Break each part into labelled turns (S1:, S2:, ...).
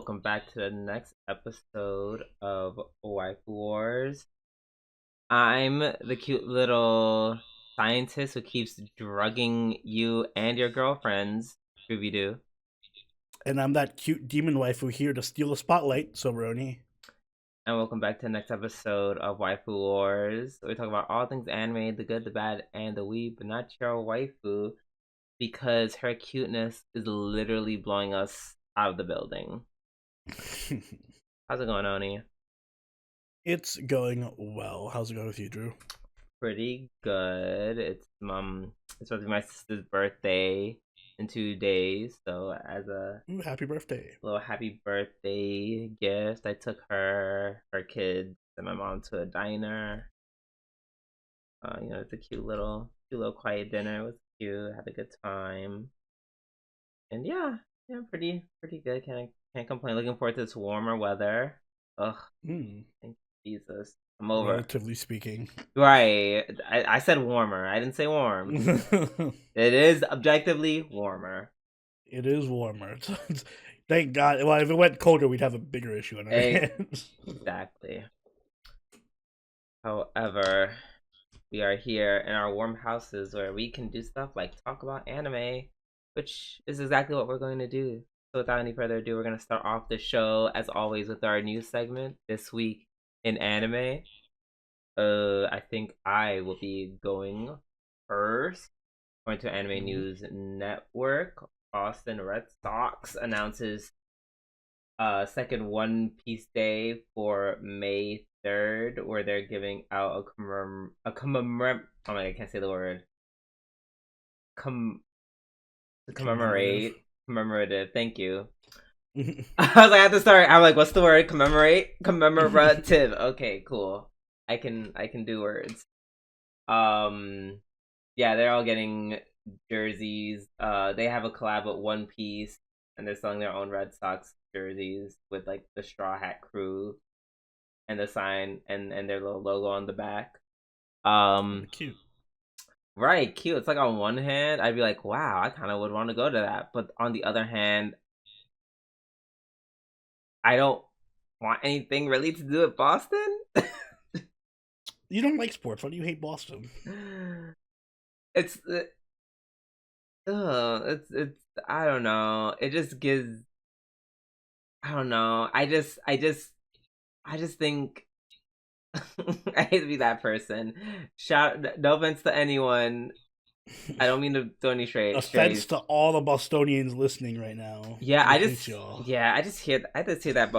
S1: welcome back to the next episode of Waifu Wars. I'm the cute little scientist who keeps drugging you and your girlfriends, Scooby-Doo.
S2: And I'm that cute demon waifu here to steal the spotlight, Soberoni.
S1: And welcome back to the next episode of Waifu Wars. We talk about all things anime, the good, the bad, and the weeb, but not your waifu, because her cuteness is literally blowing us out of the building. How's it going, Oni?
S2: It's going well. How's it going with you, Drew?
S1: Pretty good. It's supposed to be my sister's birthday in 2 days, so as a
S2: Happy birthday.
S1: little happy birthday gift, I took her kids and my mom to a diner. It's a cute little quiet dinner. It was cute. Had a good time, and yeah, pretty good. Can't complain. Looking forward to this warmer weather. Ugh, thank Jesus. I'm over.
S2: Relatively speaking.
S1: Right. I said warmer. I didn't say warm. It is objectively warmer.
S2: It is warmer. Thank God. Well, if it went colder, we'd have a bigger issue on our hands.
S1: Exactly. However, we are here in our warm houses where we can do stuff like talk about anime, which is exactly what we're going to do. So without any further ado, we're going to start off the show, as always, with our news segment this week in anime. I think I will be going first. Going to Anime News Network. Boston Red Sox announces second One Piece Day for May 3rd, where they're giving out a commemorate. Oh my God, I can't say the word. Commemorative. Thank you. I was like, I have to start. I'm like, what's the word? Commemorative. Okay, cool. I can do words. Yeah, they're all getting jerseys. They have a collab with One Piece, and they're selling their own Red Sox jerseys with like the Straw Hat Crew and the sign and their little logo on the back.
S2: Cute.
S1: Right, cute. It's like on one hand, I'd be like, wow, I kind of would want to go to that, but on the other hand, I don't want anything really to do with Boston.
S2: You don't like sports. Why do you hate Boston?
S1: It's I don't know. It just gives. I don't know. I just think I hate to be that person. No offense to anyone. I don't mean to throw any
S2: Offense to all the Bostonians listening right now.
S1: Yeah, I just hear that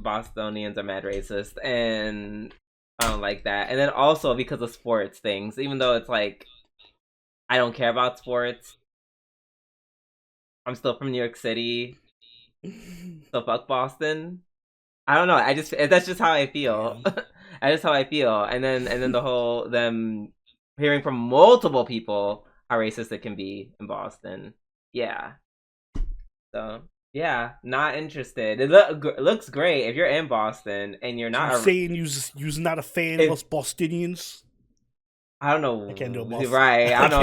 S1: Bostonians are mad racist, and I don't like that. And then also because of sports things, even though it's like I don't care about sports, I'm still from New York City, so fuck Boston. I don't know. That's just how I feel. Yeah. That's just how I feel. And then the whole them hearing from multiple people how racist it can be in Boston. Yeah. So yeah, not interested. It looks great if you're in Boston and you're not.
S2: Saying you're not a fan of us Bostonians.
S1: I don't know.
S2: I can't do a Boston.
S1: Right. I don't know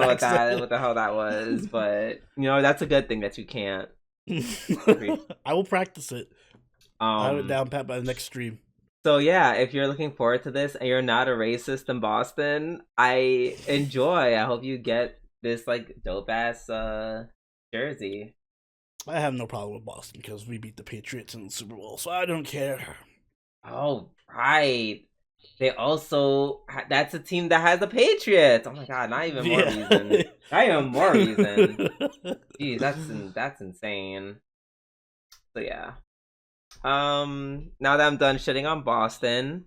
S1: what the hell that was, but that's a good thing that you can't.
S2: I will practice it. I have it down pat by the next stream.
S1: So yeah, if you're looking forward to this and you're not a racist in Boston, I enjoy. I hope you get this like dope ass jersey.
S2: I have no problem with Boston because we beat the Patriots in the Super Bowl, so I don't care.
S1: Oh right, they also that's a team that has the Patriots. Oh my God, not even more reason. Not even more reason. Jeez, that's insane. So yeah. Now that I'm done shitting on Boston.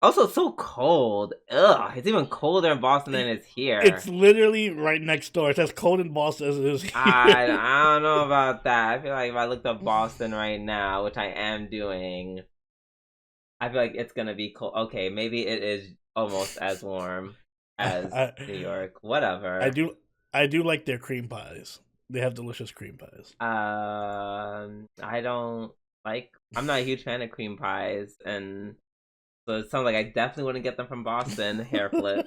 S1: Also, it's so cold. Ugh, it's even colder in Boston than it's here.
S2: It's literally right next door. It's as cold in Boston as it is here.
S1: I don't know about that. I feel like if I looked up Boston right now, which I am doing, I feel like it's gonna be cold. Okay, maybe it is almost as warm as New York. Whatever.
S2: I do like their cream pies. They have delicious cream pies.
S1: I don't like. I'm not a huge fan of cream pies, and so it sounds like I definitely wouldn't get them from Boston. Hair flip.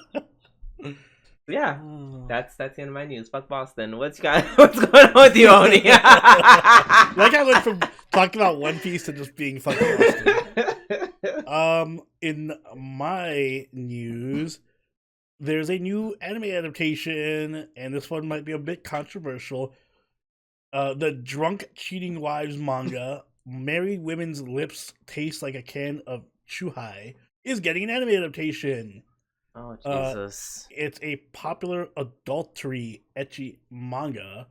S1: Yeah, that's the end of my news. Fuck Boston. What's going on with you, Oni?
S2: Like I went from talking about One Piece to just being fuck Boston. In my news, there's a new anime adaptation, and this one might be a bit controversial. The Drunk Cheating Wives manga, Married Women's Lips Taste Like a Can of Chuhai, is getting an anime adaptation.
S1: Oh, Jesus.
S2: It's a popular adultery ecchi manga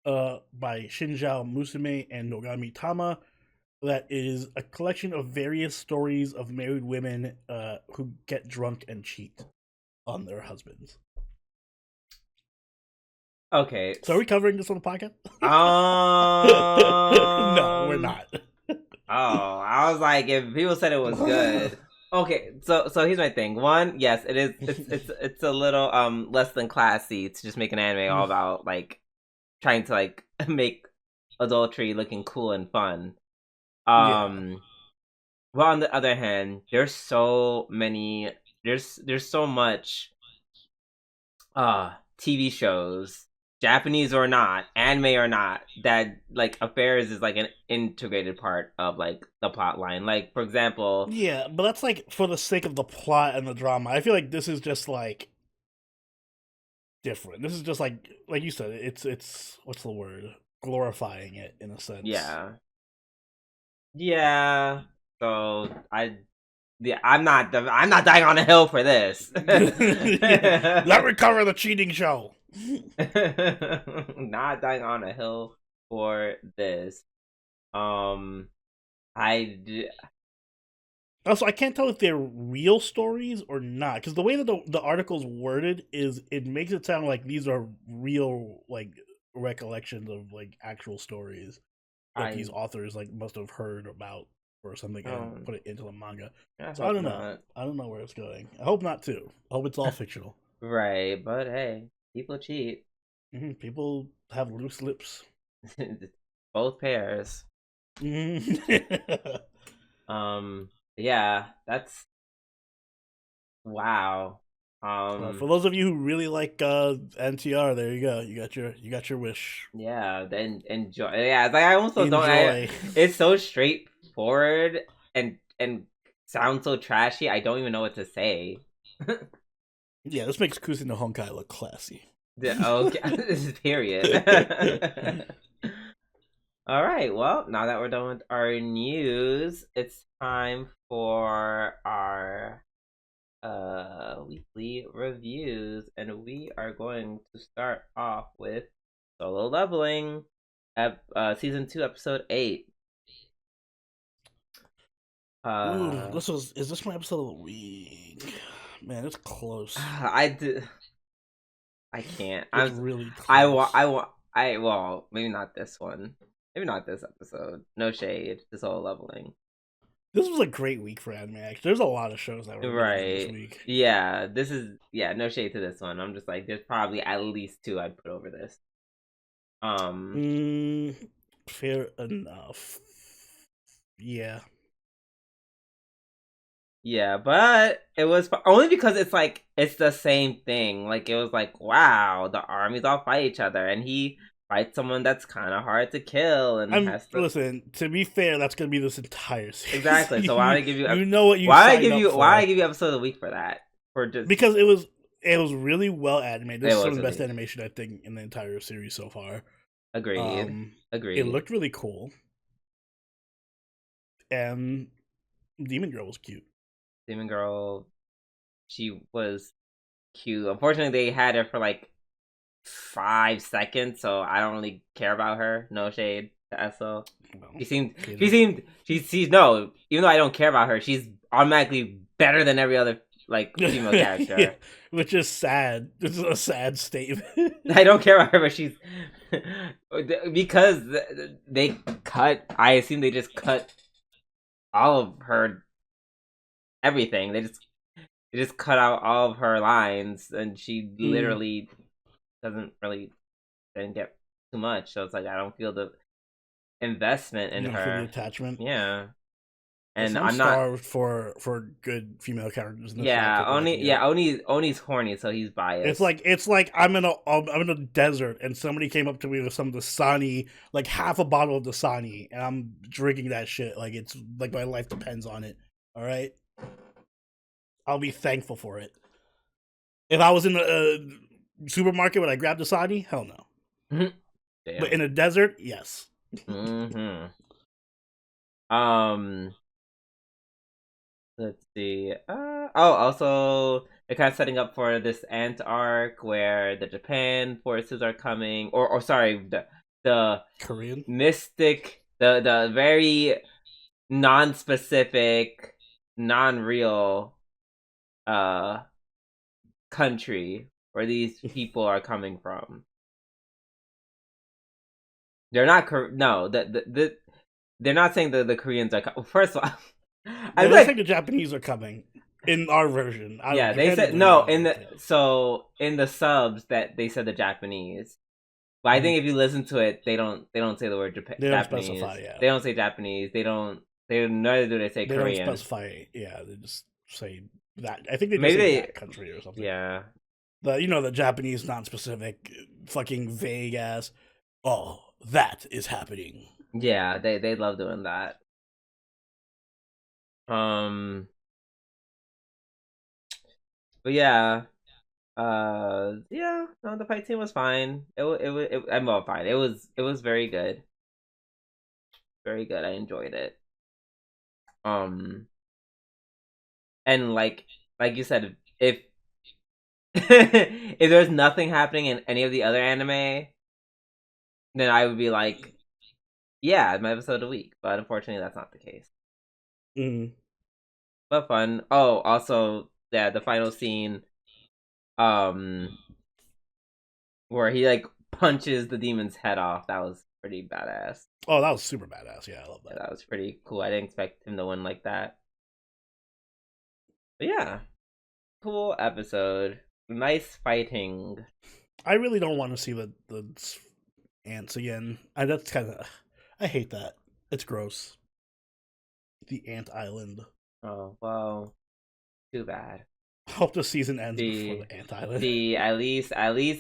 S2: by Shinjao Musume and Nogami Tama that is a collection of various stories of married women who get drunk and cheat on their husbands.
S1: Okay.
S2: So are we covering this on the podcast? No, we're not.
S1: I was like, if people said it was good. Okay, so here's my thing. One, yes, it is. It's a little less than classy to just make an anime all about like trying to like make adultery looking cool and fun. Well, on the other hand, there's so many. There's so much. TV shows, Japanese or not, anime or not, that like affairs is like an integrated part of like the plot line. Like for example,
S2: yeah, but that's like for the sake of the plot and the drama. I feel like this is just like different. This is just like you said. It's what's the word? Glorifying it in a sense.
S1: Yeah. So I'm not dying on a hill for this.
S2: Let me cover the cheating show.
S1: Not dying on a hill for this. Also,
S2: I can't tell if they're real stories or not, because the way that the article's worded is it makes it sound like these are real like recollections of like actual stories that these authors like must have heard about or something and put it into the manga. So I don't know. I don't know where it's going. I hope not too. I hope it's all fictional.
S1: Right, but hey, people cheat.
S2: People have loose lips.
S1: Both pairs. Yeah, that's wow.
S2: For those of you who really like NTR, there you go. You got your wish.
S1: Yeah, then enjoy. Yeah, it's like I also don't. It's so straightforward and sounds so trashy. I don't even know what to say.
S2: Yeah, this makes Kusin no Honkai look classy.
S1: Okay, period. All right. Well, now that we're done with our news, it's time for our weekly reviews, and we are going to start off with Solo Leveling, season 2, episode 8.
S2: Is this my episode of the week? Man, it's close.
S1: I can't.
S2: It's really close.
S1: Well, maybe not this one. Maybe not this episode. No shade to Solo Leveling.
S2: This was a great week for anime. Actually, there's a lot of shows that were really good this week.
S1: Yeah, no shade to this one. I'm just like, there's probably at least 2 I'd put over this.
S2: Fair enough. Yeah.
S1: Yeah, but it was only because it's like it's the same thing. Like it was like, wow, the armies all fight each other, and he fights someone that's kind of hard to kill, and
S2: listen. To be fair, that's gonna be this entire series.
S1: Exactly. So why would I give you?
S2: Why
S1: I give you episode of the week for that?
S2: Because it was really well animated. This is some of the best animation I think in the entire series so far.
S1: Agreed.
S2: It looked really cool, and Demon Girl was cute.
S1: Demon Girl, she was cute. Unfortunately, they had her for like 5 seconds, so I don't really care about her. No shade to Esso. Even though I don't care about her, she's automatically better than every other like female character.
S2: Yeah, which is sad. This is a sad statement.
S1: I don't care about her, but she's because they cut. I assume they just cut all of her everything. They just cut out all of her lines, and she literally didn't get too much. So it's like I don't feel the investment in her.
S2: Feel the attachment.
S1: Yeah, and
S2: I'm
S1: I'm not.
S2: starved for good female characters in the show. I
S1: Yeah,
S2: keep
S1: Oni.
S2: looking
S1: Yeah,
S2: at.
S1: Oni's horny, so he's biased.
S2: It's like I'm in a desert and somebody came up to me with some Dasani, like half a bottle of Dasani, and I'm drinking that shit like it's like my life depends on it. All right, I'll be thankful for it. If I was in a supermarket, would I grab Dasani? Hell no. But
S1: Damn.
S2: in a desert, yes.
S1: Mm-hmm. Um. Let's see. Also, they're kind of setting up for this Ant arc where the Japan forces are coming, or sorry, the
S2: Korean
S1: mystic, the very non-specific, non-real, uh, country where these people are coming from. They're not no, they're not saying that the Koreans are. First of all, I
S2: They
S1: feel
S2: don't think
S1: like
S2: the Japanese are coming in our version. I don't.
S1: yeah, they
S2: Japan
S1: said
S2: doesn't
S1: no
S2: know
S1: in the
S2: anything.
S1: in the subs that they said the Japanese. But I think if you listen to it, they don't say the word
S2: They don't
S1: Japanese.
S2: specify. Yeah,
S1: They don't say Japanese. They neither do they say
S2: they don't
S1: Korean.
S2: specify. Yeah, they just say that. I think they just
S1: Maybe
S2: say
S1: they
S2: that country or something.
S1: yeah.
S2: The Japanese non-specific, fucking vague ass. Oh, that is happening.
S1: Yeah, they love doing that. Um but yeah, yeah, no, the fight scene was fine. I'm well fine. It was very good. Very good. I enjoyed it. Um and like you said, if if there's nothing happening in any of the other anime, then I would be like, yeah, my episode a week. But unfortunately, that's not the case.
S2: Mm.
S1: But fun. Oh, also, yeah, the final scene, um, where he like punches the demon's head off. That was pretty badass.
S2: Oh, that was super badass. Yeah, I love
S1: Yeah,
S2: that.
S1: that was pretty cool. I didn't expect him to win like that. But yeah, cool episode. Nice fighting.
S2: I really don't want to see the ants again. That's kind of. I hate that. It's gross. The ant island.
S1: Oh well, too bad.
S2: Hope the season ends before
S1: The
S2: the ant island.
S1: the at least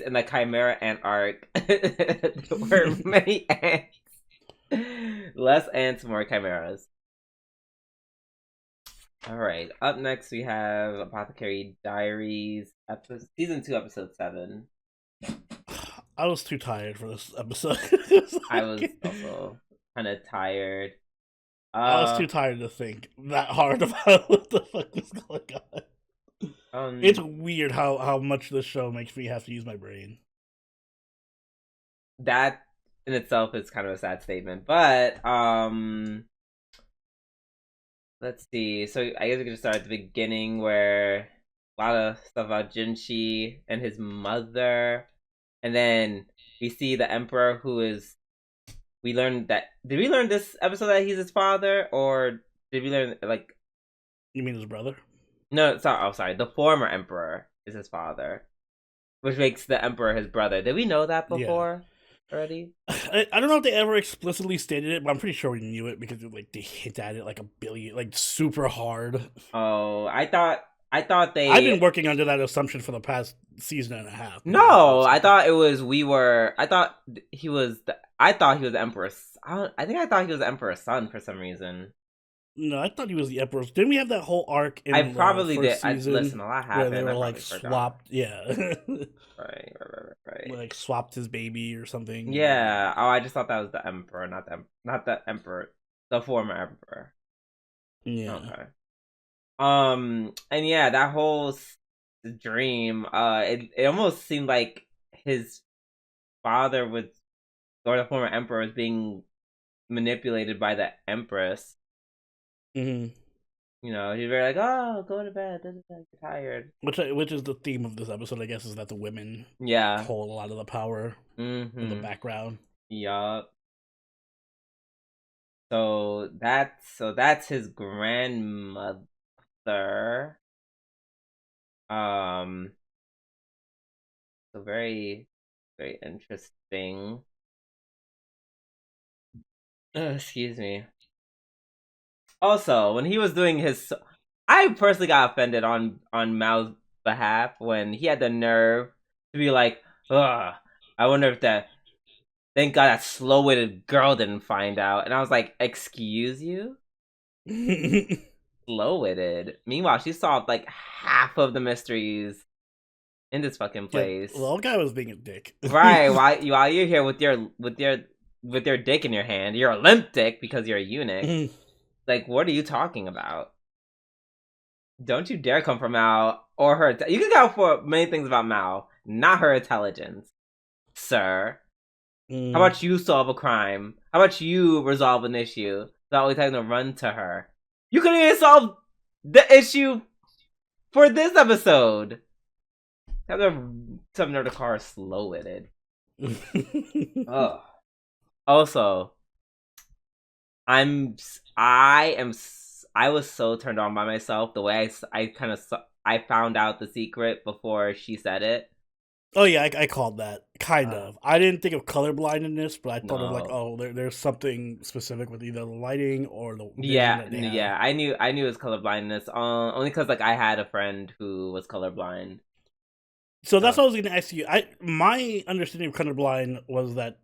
S1: in the Chimera Ant arc, there were many ants. Less ants, more chimeras. All right. Up next, we have Apothecary Diaries, season 2, episode 7.
S2: I was too tired for this episode.
S1: I was also kind of tired.
S2: I was too tired to think that hard about what the fuck was going on. It's weird how much this show makes me have to use my brain.
S1: That in itself is kind of a sad statement, but let's see. So I guess we can just start at the beginning where a lot of stuff about Jinshi and his mother, and then we see the emperor who is. We learned that. Did we learn this episode that he's his father, or did we learn like?
S2: You mean his brother?
S1: No, sorry. Oh, sorry. The former emperor is his father, which makes the emperor his brother. Did we know that before already?
S2: I don't know if they ever explicitly stated it, but I'm pretty sure we knew it because like they hit at it like a billion, like super hard.
S1: Oh, I thought they.
S2: I've been working under that assumption for the past season and a half.
S1: No, I thought it was we were. I thought he was. I thought he was the emperor's. I think I thought he was the emperor's son for some reason.
S2: No, I thought he was the emperor. Didn't we have that whole arc in
S1: I
S2: the
S1: probably
S2: first
S1: did.
S2: season
S1: Listen, a lot
S2: where
S1: happened.
S2: they were
S1: I
S2: like
S1: probably
S2: swapped? Yeah,
S1: right.
S2: like swapped his baby or something.
S1: Yeah. Oh, I just thought that was the emperor, not the emperor, the former emperor.
S2: Yeah.
S1: Okay. And yeah, that whole dream. It almost seemed like his father was, or the former emperor, was being manipulated by the empress.
S2: Mm-hmm.
S1: You know, he'd be like, "Oh, go to bed. You're tired."
S2: Which is the theme of this episode, I guess, is that the women
S1: Yeah.
S2: hold a lot of the power in the background.
S1: Yup. So that's his grandmother. Um. So very, very interesting. Excuse me. Also, when he was doing his, I personally got offended on Mao's behalf when he had the nerve to be like, "Ugh, I wonder if that. Thank God that slow-witted girl didn't find out." And I was like, "Excuse you, slow-witted." Meanwhile, she solved like half of the mysteries in this fucking
S2: Yeah, the
S1: place.
S2: old guy was being a dick.
S1: Right? While you're here with your dick in your hand, you're a limp dick because you're a eunuch. Like, what are you talking about? Don't you dare come for Mao or her. You can go for many things about Mao, not her intelligence, sir. How about you solve a crime? How about you resolve an issue without always having to run to her? You couldn't even solve the issue for this episode. Have some nerve to call her slow-witted. Ugh. Also, I was so turned on by myself the way I found out the secret before she said it.
S2: Oh yeah, I called that kind of. I didn't think of colorblindness, but I thought of like,
S1: No.
S2: oh, there's something specific with either the lighting or the vision
S1: Yeah,
S2: that they have.
S1: yeah. I knew it was colorblindness. Only because like I had a friend who was colorblind.
S2: So that's what I was going to ask you. My understanding of colorblind was that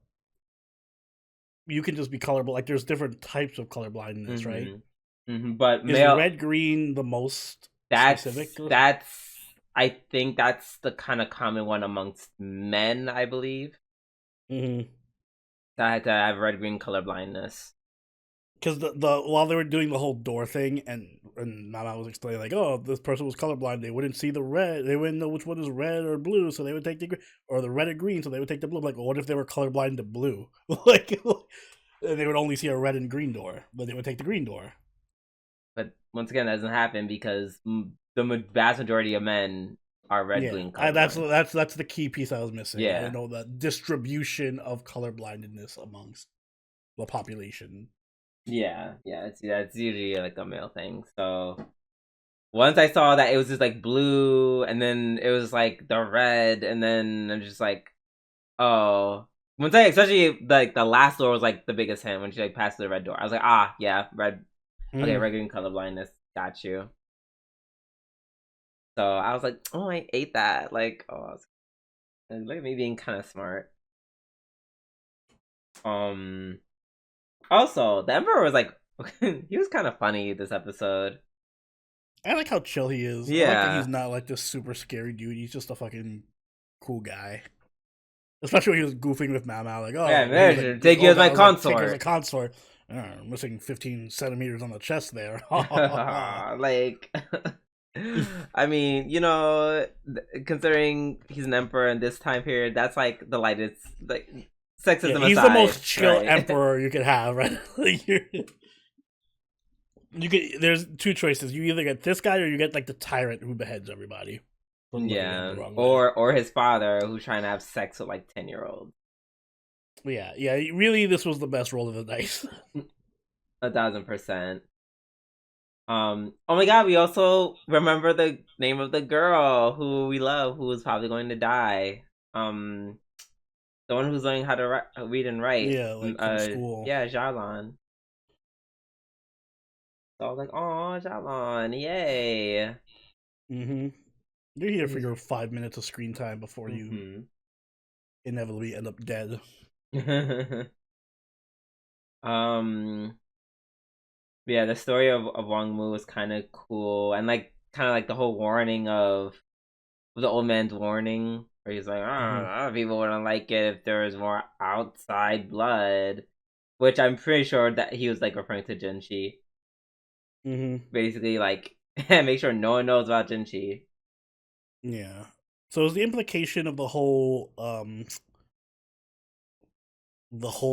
S2: you can just be colorblind. Like there's different types of colorblindness, right?
S1: But
S2: Is red green the most specific?
S1: That's I think that's the kind of common one amongst men, I believe.
S2: Mm-hmm.
S1: That had to have red green colorblindness.
S2: Because the while they were doing the whole door thing, and Mama was explaining like, oh, this person was colorblind. They wouldn't see the red. They wouldn't know which one is red or blue, so they would take the green, or the red or green, so they would take the blue. Like, well, what if they were colorblind to blue? Like, and they would only see a red and green door, but they would take the green door.
S1: But once again, that doesn't happen because the vast majority of men are red green colorblind.
S2: That's the key piece I was missing.
S1: Yeah.
S2: I didn't know the distribution of colorblindness amongst the population.
S1: Yeah, it's usually like a male thing. So once I saw that it was just like blue, and then it was like the red, and then I'm just like, oh. Once I, especially like the last door was like the biggest hint when she like passed the red door. I was like, ah, yeah, red. Okay, red green colorblindness. Got you. So I was like, oh, I ate that. Like, oh, look at me being kind of smart. Also, the Emperor was like, he was kind of funny this episode.
S2: I like how chill he is.
S1: Yeah.
S2: I like that he's not like this super scary dude. He's just a fucking cool guy. Especially when he was goofing with Mama, like, oh,
S1: yeah, man, like, take you as my consort.
S2: Take you as a consort. Missing 15 centimeters on the chest there.
S1: Like, I mean, you know, considering he's an emperor in this time period, that's like the lightest, like, sexism aside.
S2: He's the most chill emperor you could have, right? Like, there's two choices. You either get this guy or you get like the tyrant who beheads everybody.
S1: Yeah, or his father who's trying to have sex with like 10-year-olds.
S2: Yeah. Really, this was the best roll of the dice.
S1: 1,000%. Oh my god, we also remember the name of the girl who we love, who is probably going to die. The one who's learning how to read and write.
S2: Yeah, like from school.
S1: Yeah, Xiaolon. So I was like, oh, Xiaolon, yay.
S2: You're here for your 5 minutes of screen time before you inevitably end up dead.
S1: Yeah, the story of Wang Mu was kind of cool, and like kind of like the whole warning of the old man's warning, where he's like, a lot of people wouldn't like it if there was more outside blood, which I'm pretty sure that he was like referring to Jinshi. Basically, like, make sure no one knows about Jinshi.
S2: Yeah. So is the implication of the whole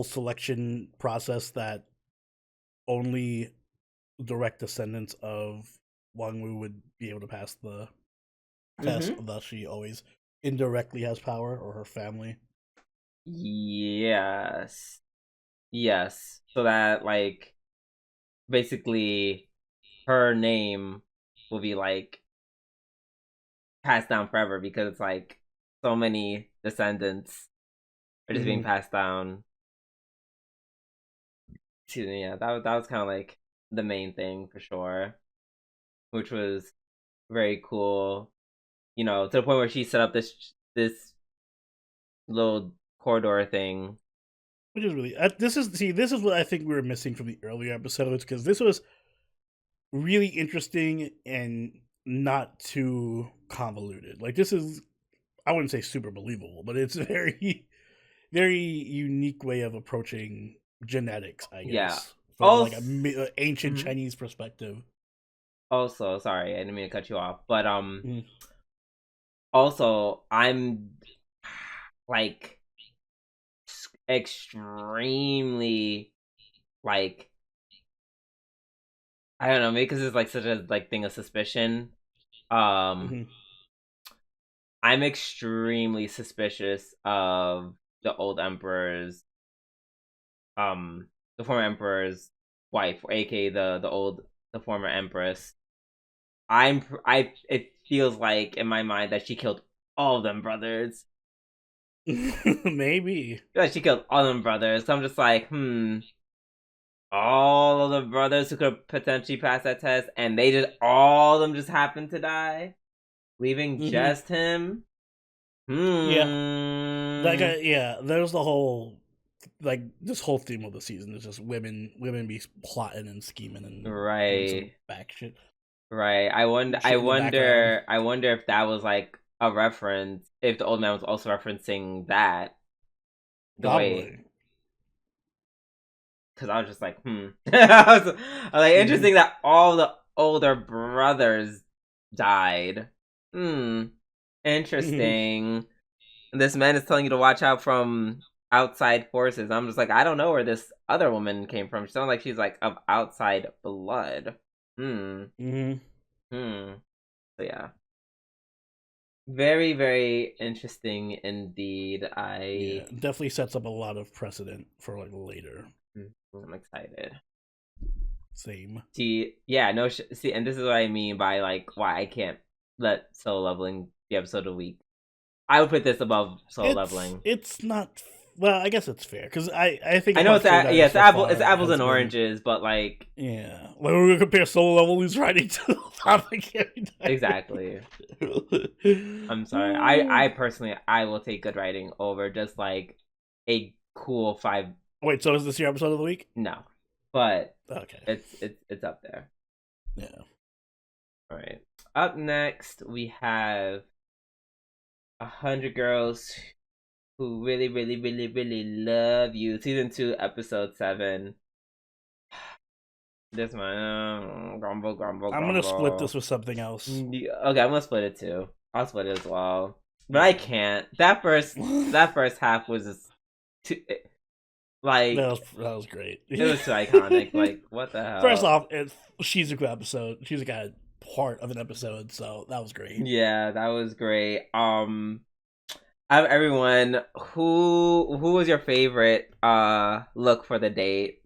S2: selection process that only direct descendants of Wang Wu would be able to pass the test, thus she always indirectly has power, or her family?
S1: Yes. So that, like, basically her name will be like passed down forever because it's like so many descendants are just being passed down. Yeah, that was kind of like the main thing for sure, which was very cool. You know, to the point where she set up this little corridor thing.
S2: Which is really this is what I think we were missing from the earlier episodes, because this was really interesting and not too convoluted. Like, this is, I wouldn't say super believable, but it's a very very unique way of approaching genetics, I guess,
S1: Yeah.
S2: from like
S1: Also,
S2: a ancient Chinese perspective.
S1: also, sorry, I didn't mean to cut you off, but
S2: Mm.
S1: also, I'm like extremely like, I don't know, maybe because it's like such a like thing of suspicion. Um,
S2: Mm-hmm.
S1: I'm extremely suspicious of the old emperor's, the former emperor's wife, aka the former empress. It feels like in my mind that she killed all of them brothers.
S2: Maybe.
S1: Yeah, she killed all them brothers. So I'm just like, all of the brothers who could potentially pass that test, and they just all of them just happened to die, leaving
S2: Mm-hmm.
S1: just him.
S2: Yeah. Like,
S1: Hmm.
S2: yeah, there's the whole, like, this whole theme of the season is just women be plotting and scheming and doing some
S1: Right.
S2: back shit,
S1: Right.
S2: shit in the background.
S1: I wonder if that was like a reference, if the old man was also referencing that the way,
S2: Probably.
S1: because I was just like, I was like,
S2: Mm-hmm.
S1: interesting that all the older brothers died. Hmm.
S2: Mm-hmm.
S1: Interesting. This man is telling you to watch out from outside forces. I'm just like, I don't know where this other woman came from. She sounds like she's like of outside blood. Hmm.
S2: Mm-hmm.
S1: Hmm. So yeah. Very, very interesting indeed.
S2: Yeah, definitely sets up a lot of precedent for like later.
S1: I'm excited.
S2: Same.
S1: See, yeah, no, see, and this is what I mean by like why I can't let solo leveling be episode of the week. I would put this above solo leveling.
S2: It's not. Well, I guess it's fair, because I think
S1: I know it's
S2: Apothecary
S1: yeah,
S2: Diaries so
S1: it's
S2: far
S1: apples
S2: has
S1: and
S2: been,
S1: oranges, but like
S2: yeah. Like, we're gonna compare solo leveling's writing to Apothecary
S1: exactly.
S2: Diaries.
S1: I'm sorry. I personally I will take good writing over just like a cool five.
S2: Wait, so is this your episode of the week?
S1: No, but
S2: Okay.
S1: it's up there.
S2: Yeah.
S1: All right. Up next we have 100 Girls Who Really Really Really Really Love You, season 2, episode 7. This one, grumble grumble
S2: I'm gonna split
S1: grumble.
S2: this with something else.
S1: Okay, I'm gonna split it too. I'll split it as well, but I
S2: Yeah.
S1: can't. That first half was just too, like
S2: That was great.
S1: it was too iconic. Like what the
S2: First
S1: hell?
S2: off, it's Shizuku episode. Shizuka had part of an episode, so that was great.
S1: Yeah, that was great. Out of everyone, who was your favorite look for the date?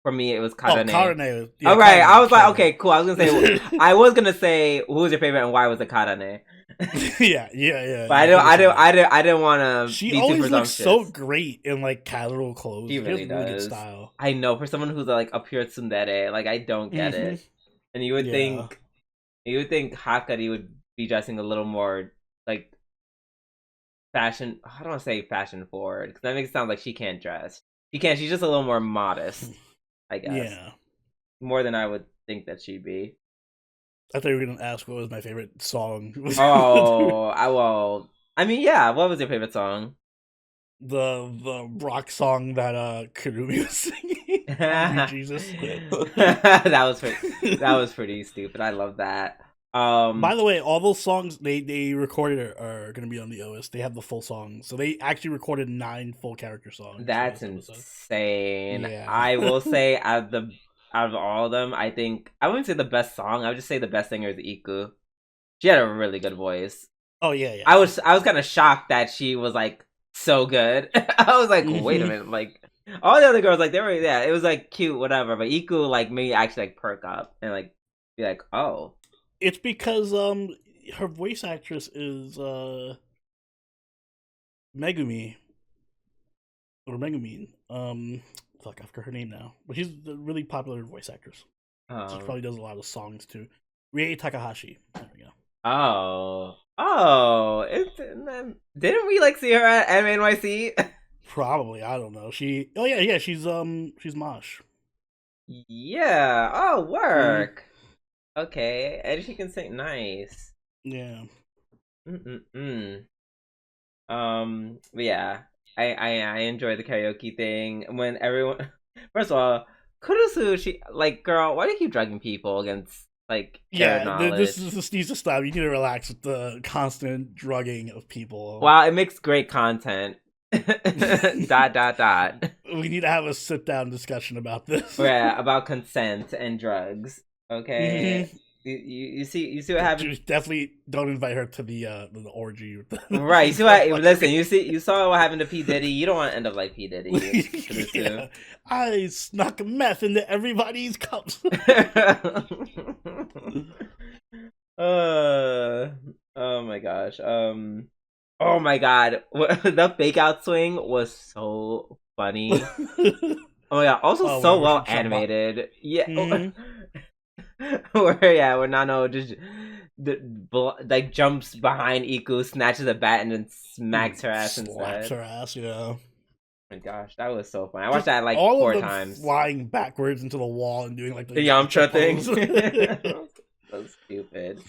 S1: For me, it was
S2: Oh,
S1: Karane.
S2: Karane, yeah,
S1: Okay, I
S2: Karane
S1: was like,
S2: killed
S1: okay,
S2: it.
S1: cool. I was gonna say who was your favorite and why was it Karane,
S2: Yeah.
S1: but
S2: I think it's same.
S1: I didn't want to
S2: She
S1: be too
S2: always looks so
S1: presumptuous.
S2: great in like casual clothes.
S1: She
S2: She has
S1: really
S2: really good
S1: does.
S2: style.
S1: I know for someone who's like a pure tsundere, like I don't get
S2: Hmm.
S1: it. And
S2: Yeah.
S1: you would think Hakari would be dressing a little more like fashion. I don't want to say fashion forward because that makes it sound like she can't dress. She can't. She's just a little more modest, I guess,
S2: Yeah.
S1: more than I would think that she'd be.
S2: I thought you were gonna ask what was my favorite song.
S1: Oh, I well. I mean, yeah. What was your favorite song?
S2: The rock song that Kurumi was singing on Be Jesus.
S1: That was pretty stupid. I love that.
S2: By the way, all those songs they recorded are going to be on the OS. They have the full song, so they actually recorded 9 full character songs for
S1: That's
S2: this episode.
S1: insane.
S2: Yeah.
S1: I will say out of all of them, I think I wouldn't say the best song. I would just say the best singer is Iku. She had a really good voice.
S2: Oh yeah.
S1: I was kind of shocked that she was like so good. I was like, wait a
S2: Hmm.
S1: minute, like all the other girls like they were yeah, it was like cute, whatever. But Iku like made me actually like perk up and like be like, oh
S2: It's because her voice actress is Megumi or Megumin. Fuck, I forgot her name now, but she's a really popular voice actress. She
S1: Um.
S2: probably does a lot of songs too. Rie Takahashi. There we go.
S1: Oh. Didn't we like see her at Anime NYC?
S2: Probably, I don't know. She. Oh yeah. She's Mosh.
S1: Yeah. Oh,
S2: Mm-hmm.
S1: work. Okay, and she can sing nice.
S2: Yeah.
S1: Mm-mm-mm. But yeah, I enjoy the karaoke thing when everyone. First of all, Kurusu, she like, girl, why do you keep drugging people against like their
S2: Yeah,
S1: knowledge?
S2: this needs to stop. You need to relax with the constant drugging of people.
S1: Wow, it makes great content. dot dot dot.
S2: We need to have a sit down discussion about this.
S1: Yeah, about consent and drugs. Okay,
S2: Mm-hmm.
S1: you see what happened.
S2: Definitely don't invite her to the orgy. With
S1: Right, you see what? Listen,
S2: the
S1: you saw what happened to P Diddy. You don't want to end up like P Diddy. For this too.
S2: yeah, I snuck meth into everybody's cups.
S1: uh, oh my gosh. Oh my god. The fake out swing was so funny. Oh my god. Also so
S2: Where she
S1: well
S2: jumped up.
S1: animated. Yeah.
S2: Mm-hmm.
S1: where Nano just like jumps behind Iku, snatches a bat, and then smacks her ass
S2: Slaps
S1: instead.
S2: her ass. Yeah.
S1: Oh my gosh, that was so fun. I watched
S2: Just
S1: that like
S2: all of
S1: four
S2: them
S1: times.
S2: flying backwards into the wall and doing like the
S1: The
S2: Yamcha
S1: Yamcha thing.
S2: pose.
S1: So stupid.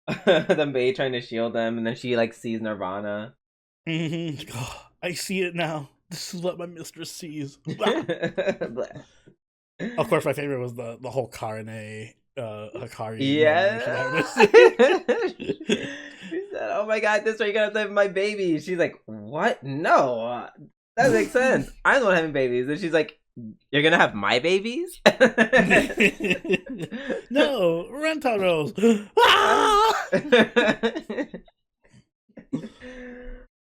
S1: The maid trying to shield them, and then she like sees Nirvana.
S2: Mm-hmm. Oh, I see it now. This is what my mistress sees. Of course, my favorite was the whole Karine Hikari
S1: Yeah.
S2: narration.
S1: She said, "Oh my god, this way you're gonna have my baby." She's like, "What? No, that makes sense. I'm the one having babies." And she's like, "You're gonna have my babies?"
S2: No, Rentaros. Ah!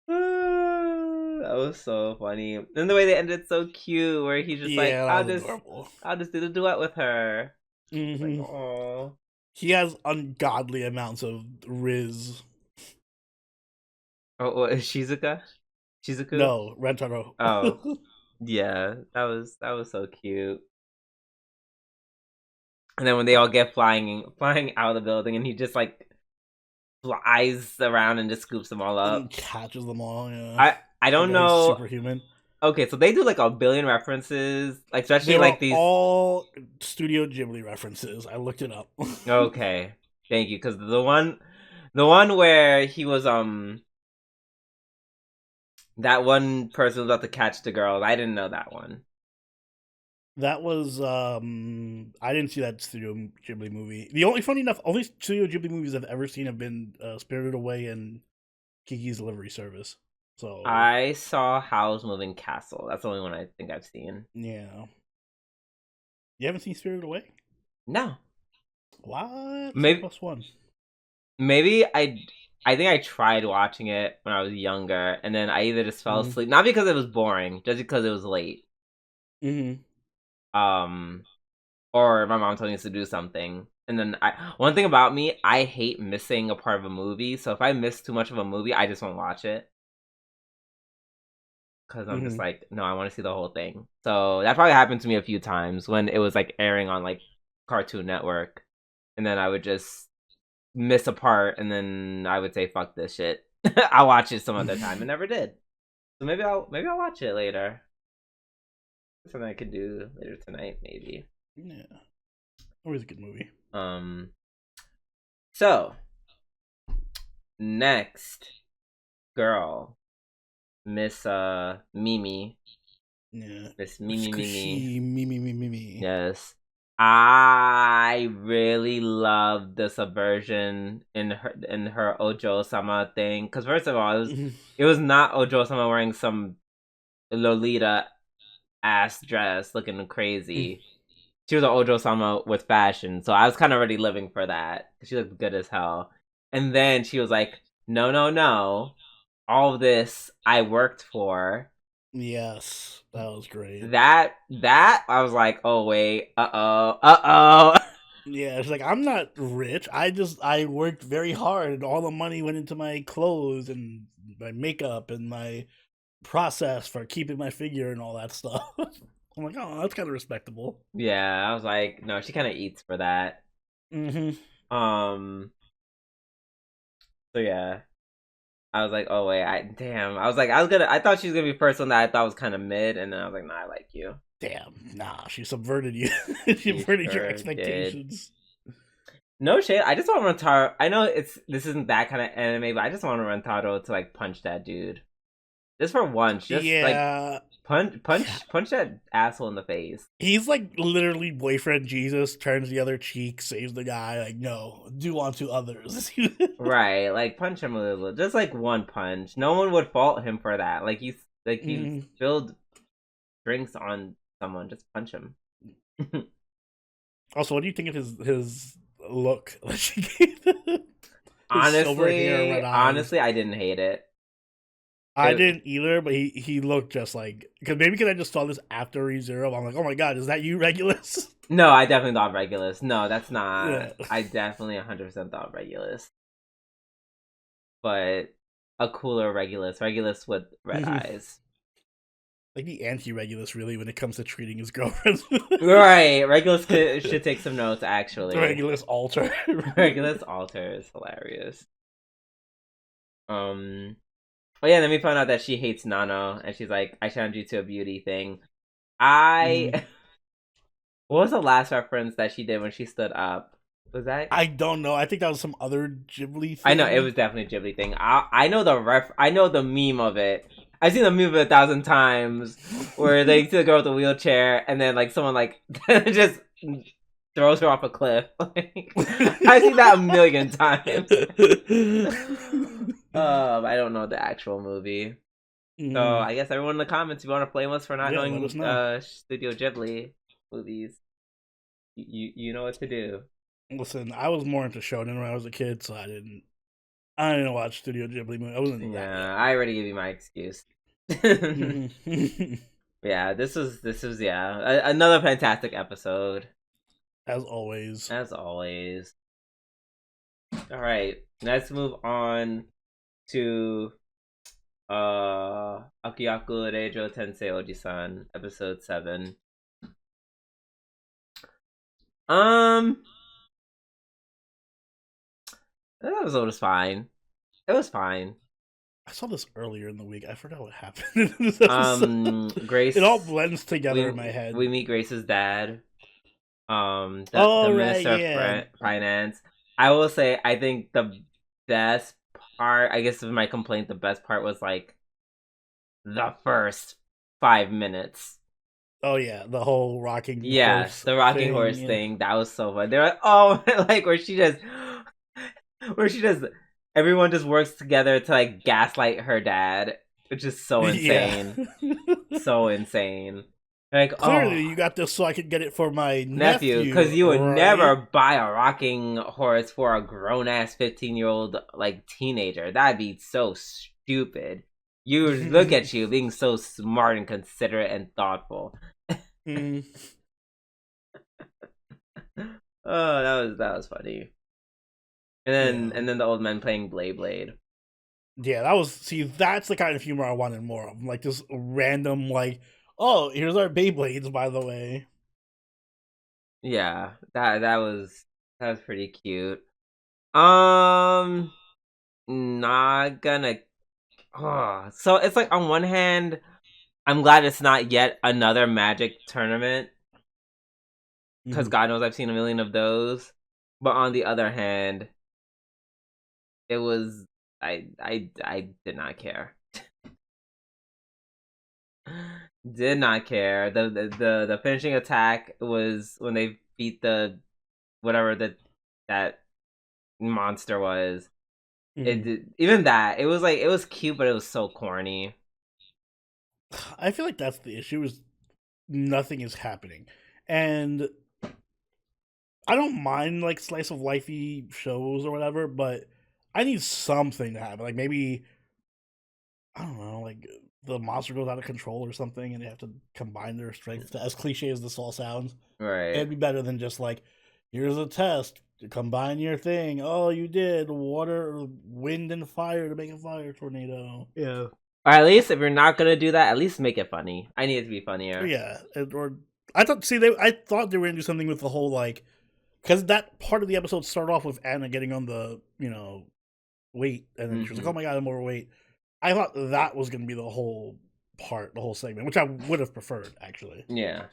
S1: That was so funny. And the way they ended so cute, where he's just like,
S2: Yeah, that was adorable.
S1: I'll just do the duet with her."
S2: Mm-hmm.
S1: Like, oh.
S2: He has ungodly amounts of Riz.
S1: Oh, what, Shizuka? Shizuku?
S2: No, Rentaro.
S1: Oh, yeah. That was so cute. And then when they all get flying out of the building, and he just like flies around and just scoops them all up.
S2: And catches them all. Yeah.
S1: I don't
S2: Like
S1: know.
S2: Superhuman.
S1: Okay, so they do like a billion references, like especially
S2: They were
S1: like these.
S2: all Studio Ghibli references. I looked it up.
S1: Okay, thank you, because the one where he was that one person was about to catch the girls. I didn't know that one.
S2: That was I didn't see that Studio Ghibli movie. The only funny enough, only Studio Ghibli movies I've ever seen have been Spirited Away and Kiki's Delivery Service. So
S1: I saw Howl's Moving Castle. That's the only one I think I've seen.
S2: yeah, you haven't seen Spirited Away?
S1: No.
S2: What?
S1: Maybe
S2: +1.
S1: maybe I think I tried watching it when I was younger, and then I either just fell asleep, not because it was boring, just because it was late.
S2: Mm-hmm.
S1: Or my mom told me to do something. And then one thing about me, I hate missing a part of a movie. So if I miss too much of a movie, I just won't watch it. Because I'm just like, no, I want to see the whole thing. So that probably happened to me a few times when it was like airing on like Cartoon Network. And then I would just miss a part, and then I would say, fuck this shit. I'll watch it some other time, and never did. So maybe I'll watch it later. Something I could do later tonight, maybe.
S2: Yeah, always a good movie.
S1: So next girl, Miss Mimi.
S2: Yeah,
S1: Miss Mimi.
S2: Mimi.
S1: Yes, I really love the subversion in her Ojo-sama thing. Because first of all, it was not Ojo-sama wearing some Lolita ass dress looking crazy. She was an Ojo-sama with fashion, so I was kind of already living for that. She looked good as hell. And then she was like, no, no, no. All of this I worked for.
S2: Yes, that was great.
S1: That I was like, oh wait, uh-oh.
S2: Yeah, it's like, I'm not rich. I worked very hard, and all the money went into my clothes and my makeup and my process for keeping my figure and all that stuff. I'm like, oh, that's kind of respectable.
S1: Yeah, I was like, no, she kind of eats for that.
S2: Mm-hmm.
S1: Um, so yeah, I was like, oh wait, I thought she was gonna be the first one that I thought was kind of mid, and then I was like, nah, I like you.
S2: Damn, nah, she subverted you. She
S1: She
S2: subverted your
S1: sure did.
S2: expectations.
S1: No shade. I just want Rentaro. I know this isn't that kind of anime, but I just want Rentaro to like punch that dude, just for once. Just like
S2: Yeah,
S1: punch that asshole in the face.
S2: he's like literally boyfriend Jesus, turns the other cheek, saves the guy. Like, no, do unto others.
S1: Right, like punch him a little, just like one punch. No one would fault him for that. He
S2: Mhm.
S1: spilled drinks on someone. Just punch him.
S2: Also, what do you think of his look that she gave him? His silver hair, red eyes.
S1: Honestly, I didn't hate it.
S2: I didn't either, but he looked just like, because I just saw this after ReZero. I'm like, oh my god, is that you, Regulus?
S1: No, I definitely thought Regulus. No, that's
S2: Yeah.
S1: not. I definitely 100% thought Regulus, but a cooler Regulus. Regulus with red eyes.
S2: Like the anti-Regulus, really, when it comes to treating his girlfriends.
S1: Right, Regulus should take some notes. Actually,
S2: Regulus alter.
S1: Regulus alter is hilarious. Oh yeah, then we found out that she hates Nano, and she's like, "I challenge you to a beauty thing."
S2: Mhm.
S1: What was the last reference that she did when she stood up? Was that?
S2: I don't know. I think that was some other Ghibli
S1: I know it
S2: thing.
S1: was definitely a Ghibli thing. I know I know the meme of it. I've seen the meme of it 1,000 times, where they see the girl with the wheelchair, and then like someone like just throws her off a cliff. I've seen that a million times. I don't know the actual movie. So I guess everyone in the comments, if you want to blame us for not
S2: Yeah, let
S1: knowing
S2: us know.
S1: Studio Ghibli movies, you know what to do.
S2: Listen, I was more into shonen when I was a kid, so I didn't watch Studio Ghibli movies. I wasn't into that
S1: Yeah,
S2: yet.
S1: I already gave you my excuse. Yeah, this was another fantastic episode
S2: As always.
S1: as always. All right, let's move on to Akuyaku Reijou Tensei Oji-san episode 7. Um, that episode was fine. It was fine.
S2: I saw this earlier in the week. I forgot what happened in this episode. It all
S1: Grace,
S2: blends together in my head.
S1: we meet Grace's dad, the
S2: Oh right,
S1: minister of
S2: yeah.
S1: finance. I will say, I think the best part, I guess, of my complaint, the best part was like the first 5 minutes.
S2: Oh yeah, the whole rocking
S1: Yes,
S2: horse
S1: the rocking
S2: thing.
S1: horse
S2: Yeah.
S1: thing, that was so fun. They're like, oh, like where she just everyone just works together to like gaslight her dad, which is so
S2: Yeah.
S1: insane. So insane. Like,
S2: Clearly,
S1: oh,
S2: you got this so I could get it for my
S1: nephew, because
S2: nephew,
S1: you would never
S2: right?
S1: buy a rocking horse for a grown ass 15-year-old like teenager. That'd be so stupid. You look at you being so smart and considerate and thoughtful.
S2: Mm.
S1: Oh, that was funny.
S2: Yeah.
S1: And then the old man playing Blade.
S2: Yeah, that's the kind of humor I wanted more of. Like this random, like, oh, here's our Beyblades, by the way.
S1: Yeah, that was pretty cute. Um, not gonna. Oh, so it's like on one hand, I'm glad it's not yet another Magic tournament, because
S2: Mm-hmm.
S1: God knows I've seen a million of those. But on the other hand, it was I did not care. Did not care. The finishing attack was when they beat the whatever that monster was.
S2: Mm-hmm.
S1: Even that, it was like, it was cute, but it was so corny.
S2: I feel like that's the issue, is nothing is happening. And I don't mind like slice of lifey shows or whatever, but I need something to happen. Like maybe, I don't know, like the monster goes out of control or something and they have to combine their strength. As cliche as this all sounds,
S1: Right.
S2: it'd be better than just like, here's a test to combine your thing. Oh, you did water, wind, and fire to make a fire tornado.
S1: Yeah. Or at least if you're not gonna do that, at least make it funny. I need it to be funnier.
S2: Yeah, or I thought. See, I thought they were gonna do something with the whole like, because that part of the episode started off with Anna getting on the weight, and then she was like, "Oh my god, I'm overweight." I thought that was gonna be the whole part, the whole segment, which I would have preferred actually.
S1: Yeah.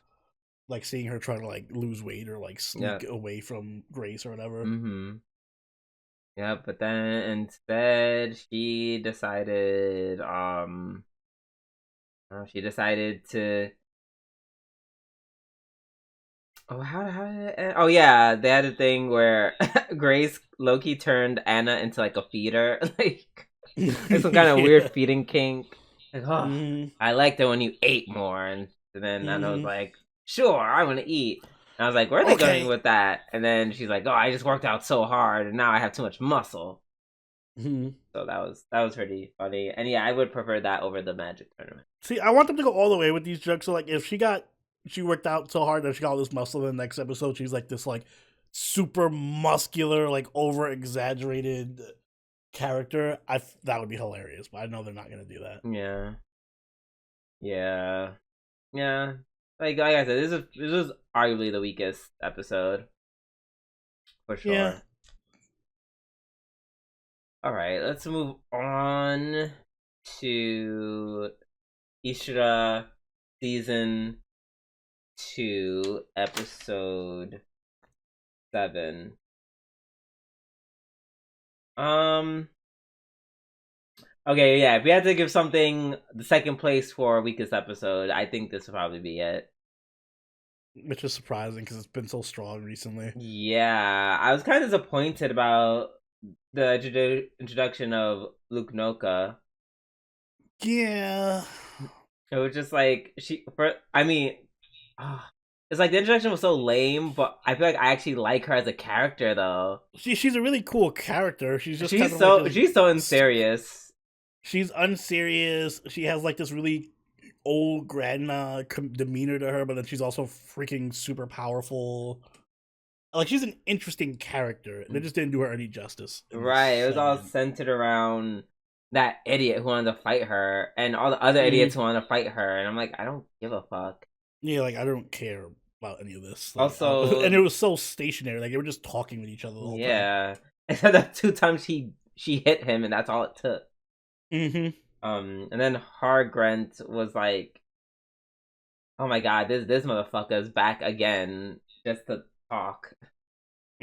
S2: Like seeing her try to like lose weight or like sneak away from Grace or whatever.
S1: Mm-hmm. Yeah, but then instead she decided to how did it end? Oh yeah, they had a thing where Grace Loki turned Anna into like a feeder. Like some kind of weird feeding kink. Like, I liked it when you ate more, and then Anna was like, sure, I want to eat. And I was like, where are they going with that? And then she's like, oh, I just worked out so hard, and now I have too much muscle. So that was pretty funny. And yeah, I would prefer that over the Magic tournament.
S2: See, I want them to go all the way with these jokes. So like, if she worked out so hard that she got all this muscle in the next episode, she's like this like super muscular, like over exaggerated character. That would be hilarious, but I know they're not gonna do that.
S1: Yeah. Like I said, this is arguably the weakest episode for sure. Yeah. All right, let's move on to Ishura season 2, episode 7. Okay, yeah, if we had to give something the second place for weakest episode, I think this would probably be it.
S2: Which is surprising because it's been so strong recently.
S1: Yeah, I was kind of disappointed about the introduction of Luke Noka.
S2: Yeah.
S1: It was just like, it's like the introduction was so lame, but I feel like I actually like her as a character though.
S2: She's a really cool character. She's
S1: so unserious.
S2: She's unserious. She has like this really old grandma demeanor to her, but then she's also freaking super powerful. Like, she's an interesting character. They just didn't do her any justice.
S1: Right. It was all centered around that idiot who wanted to fight her and all the other idiots who wanted to fight her. And I'm like, I don't give a fuck.
S2: Yeah, like, I don't care about any of this.
S1: Like, also...
S2: and it was so stationary. Like, they were just talking with each other the whole time.
S1: Yeah. Except that 2 times she hit him, and that's all it took. And then Hargrent was like, oh my god, this motherfucker is back again just to talk.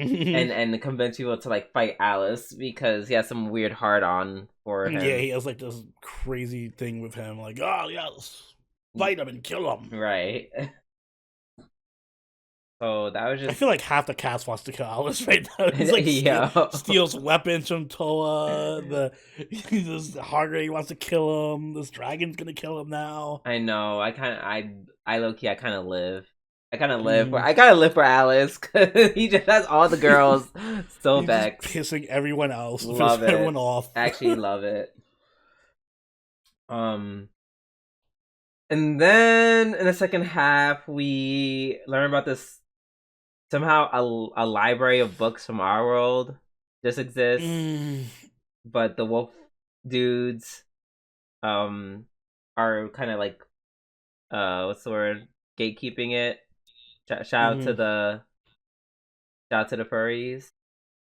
S1: and convince people to like fight Alice because he has some weird hard on for him.
S2: Yeah, he has like this crazy thing with him, like, oh yeah, let's fight him and kill him.
S1: Right. So that was just...
S2: I feel like half the cast wants to kill Alice right now. He's like steals weapons from Toa. This Hargrave wants to kill him. This dragon's gonna kill him now.
S1: I know. I low-key, I kind of live. I kind of live for Alice because he just has all the girls so vexed,
S2: pissing everyone else,
S1: love it.
S2: Everyone off.
S1: Actually, love it. And then in the second half, we learn about this. Somehow a library of books from our world just exists, but the wolf dudes are kind of like what's the word, gatekeeping it. Shout out to the furries,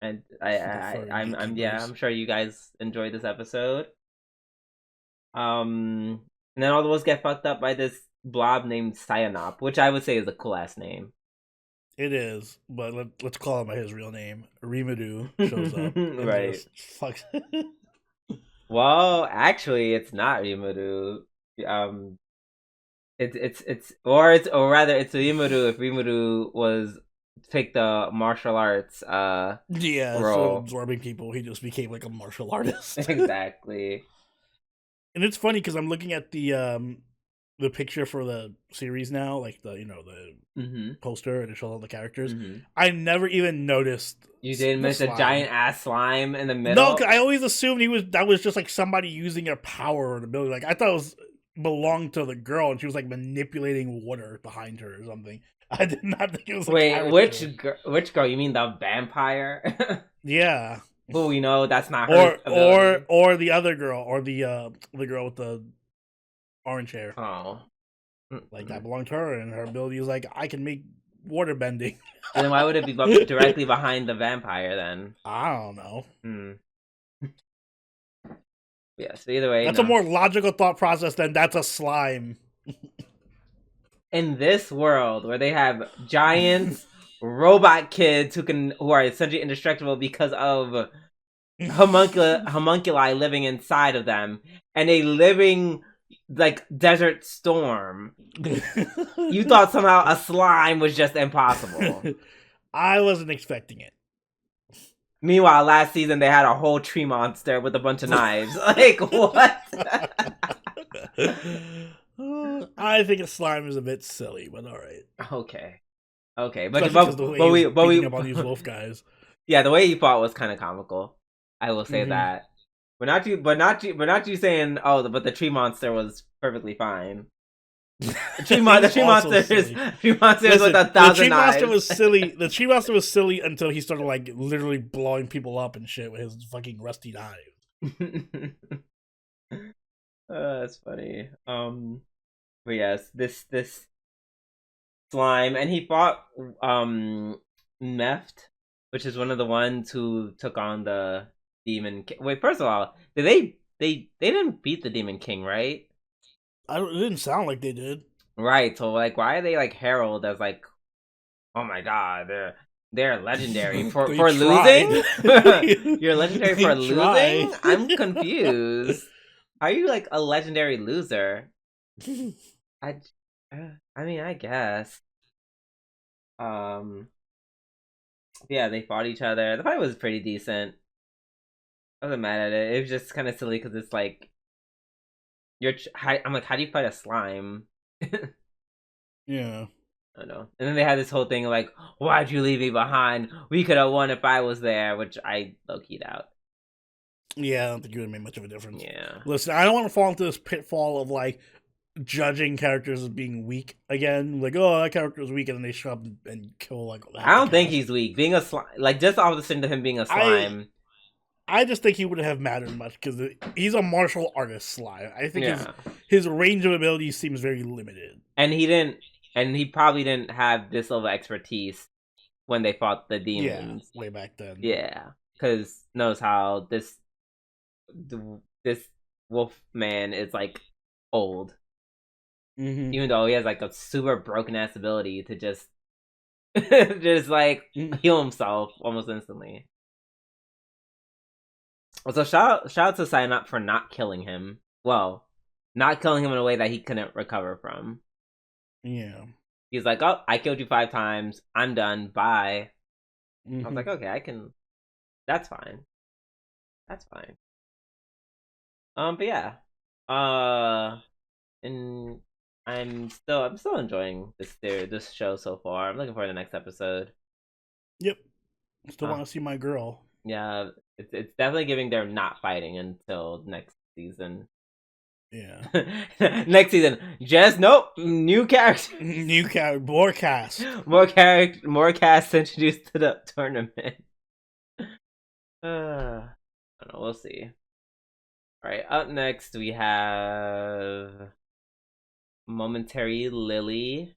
S1: and I'm sure you guys enjoyed this episode. And then all the wolves get fucked up by this blob named Cyanop, which I would say is a cool ass name.
S2: It is, but let's call him by his real name. Rimuru shows up.
S1: Right. Fuck. Well, actually, it's not Rimuru. It's Rimuru if Rimuru was take the martial arts role.
S2: So absorbing people, he just became like a martial artist.
S1: Exactly.
S2: And it's funny because I'm looking at the picture for the series now, like the poster, and it shows all the characters. I never even noticed.
S1: You didn't miss a giant ass slime in the middle?
S2: No, I always assumed that was just like somebody using their power or ability. Like I thought it was belonged to the girl, and she was like manipulating water behind her or something. I did not think it was.
S1: Wait, which girl? You mean the vampire?
S2: Yeah.
S1: who we know that's not her ability.
S2: Or the other girl, or the girl with the orange hair.
S1: Oh.
S2: Like, that belonged to her, and her ability is like, I can make water bending.
S1: So then why would it be directly behind the vampire then?
S2: I don't know.
S1: Yeah, so either way,
S2: that's a more logical thought process than that's a slime.
S1: In this world where they have giants, robot kids who are essentially indestructible because of homunculi living inside of them, and a living like desert storm, you thought somehow a slime was just impossible.
S2: I wasn't expecting it.
S1: Meanwhile, last season they had a whole tree monster with a bunch of knives. Like, what?
S2: I think a slime is a bit silly, but all right.
S1: Okay, but
S2: we about these wolf guys.
S1: Yeah, the way he fought was kind of comical. I will say that. But not you saying, oh, but the tree monster was perfectly fine. The tree monster is with 1,000 knives. The tree monster was silly until he started like literally blowing people up and shit with his fucking rusty knives. That's funny. But yes, this slime, and he fought Meft, which is one of the ones who took on the Demon King. Wait, first of all, they didn't beat the Demon King, right?
S2: It didn't sound like they did.
S1: Right, so like, why are they like heralded as like, oh my god, they're legendary for losing? You're legendary for losing? I'm confused. Are you like a legendary loser? I mean, I guess. Yeah, they fought each other. The fight was pretty decent. I wasn't mad at it. It was just kind of silly because it's like, I'm like, how do you fight a slime?
S2: Yeah.
S1: I don't know. And then they had this whole thing like, why'd you leave me behind? We could have won if I was there, which I low-keyed out.
S2: Yeah, I don't think it would have made much of a difference.
S1: Yeah.
S2: Listen, I don't want to fall into this pitfall of like judging characters as being weak again. Like, oh, that character is weak, and then they show up and kill like.
S1: I don't think he's weak. Being a slime, like just off the side of him being a slime.
S2: I just think he wouldn't have mattered much because he's a martial artist slime. I think his range of abilities seems very limited.
S1: And he probably didn't have this level of expertise when they fought the demons.
S2: Yeah, way back then.
S1: Yeah, because knows how this wolf man is like old. Even though he has like a super broken ass ability to just like heal himself almost instantly. So shout out to Sign Up for not killing him. Well, not killing him in a way that he couldn't recover from.
S2: Yeah.
S1: He's like, oh, I killed you 5 times. I'm done. Bye. I was like, okay, I can. That's fine. That's fine. But yeah. And I'm still enjoying this show so far. I'm looking forward to the next episode.
S2: Yep. Still want to see my girl.
S1: Yeah, it's definitely giving they're not fighting until next season.
S2: Yeah.
S1: Next season, just new characters.
S2: More cast.
S1: More cast introduced to the tournament. I don't know, we'll see. Alright, up next we have Momentary Lily.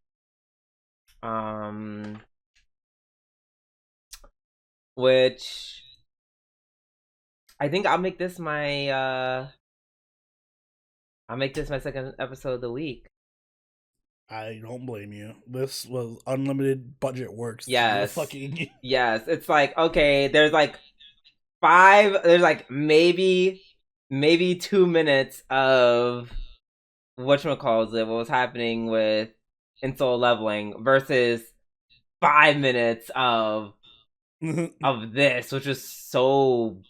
S1: Which I think I'll make this my second episode of the week.
S2: I don't blame you. This was unlimited budget works.
S1: Yes. Yes. It's like, okay, there's like maybe 2 minutes of what was happening with in Soul Leveling versus 5 minutes of this, which is so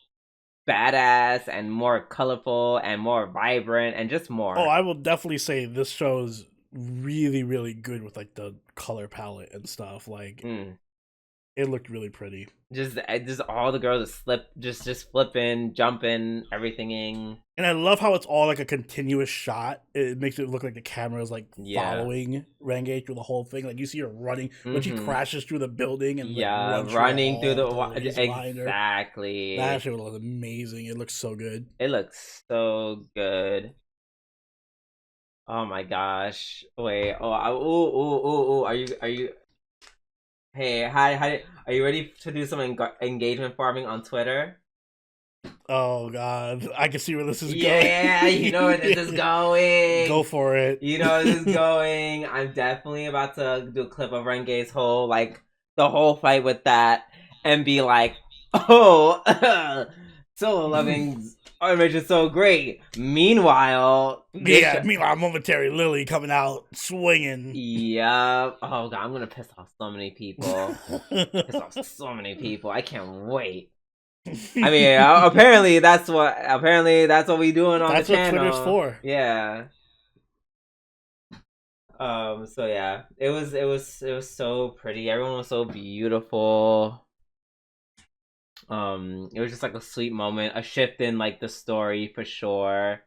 S1: badass and more colorful and more vibrant and just more.
S2: Oh, I will definitely say this show is really, really good with like the color palette and stuff. Like, It looked really pretty.
S1: Just all the girls just flipping, jumping, everythinging.
S2: And I love how it's all like a continuous shot. It makes it look like the camera is like
S1: Yeah.
S2: following Renge through the whole thing. Like you see her running when she
S1: Mm-hmm.
S2: crashes through the building and like
S1: Yeah,
S2: runs through the
S1: running through
S2: hall
S1: the
S2: with the laser behind her. That
S1: exactly.
S2: shit was amazing. It looks so good.
S1: It looks so good. Oh my gosh. Wait. Ooh. Are you? Hey, hi. Are you ready to do some engagement farming on Twitter?
S2: Oh god, I can see where this is going.
S1: Yeah, you know where this is
S2: Go
S1: going.
S2: for it.
S1: You know where this is going. I'm definitely about to do a clip of Renge's whole the whole fight with that and be like, oh, solo loving image is so great. Meanwhile, this
S2: Yeah, meanwhile, Momentary Lily coming out swinging.
S1: yeah. Oh god, I'm gonna piss off so many people. Piss off so many people. I can't wait. I mean, apparently that's what we doing on the
S2: That's what Twitter's
S1: channel.
S2: for.
S1: Yeah. So yeah, it was so pretty. Everyone was so beautiful. It was just like a sweet moment, a shift in like the story for sure.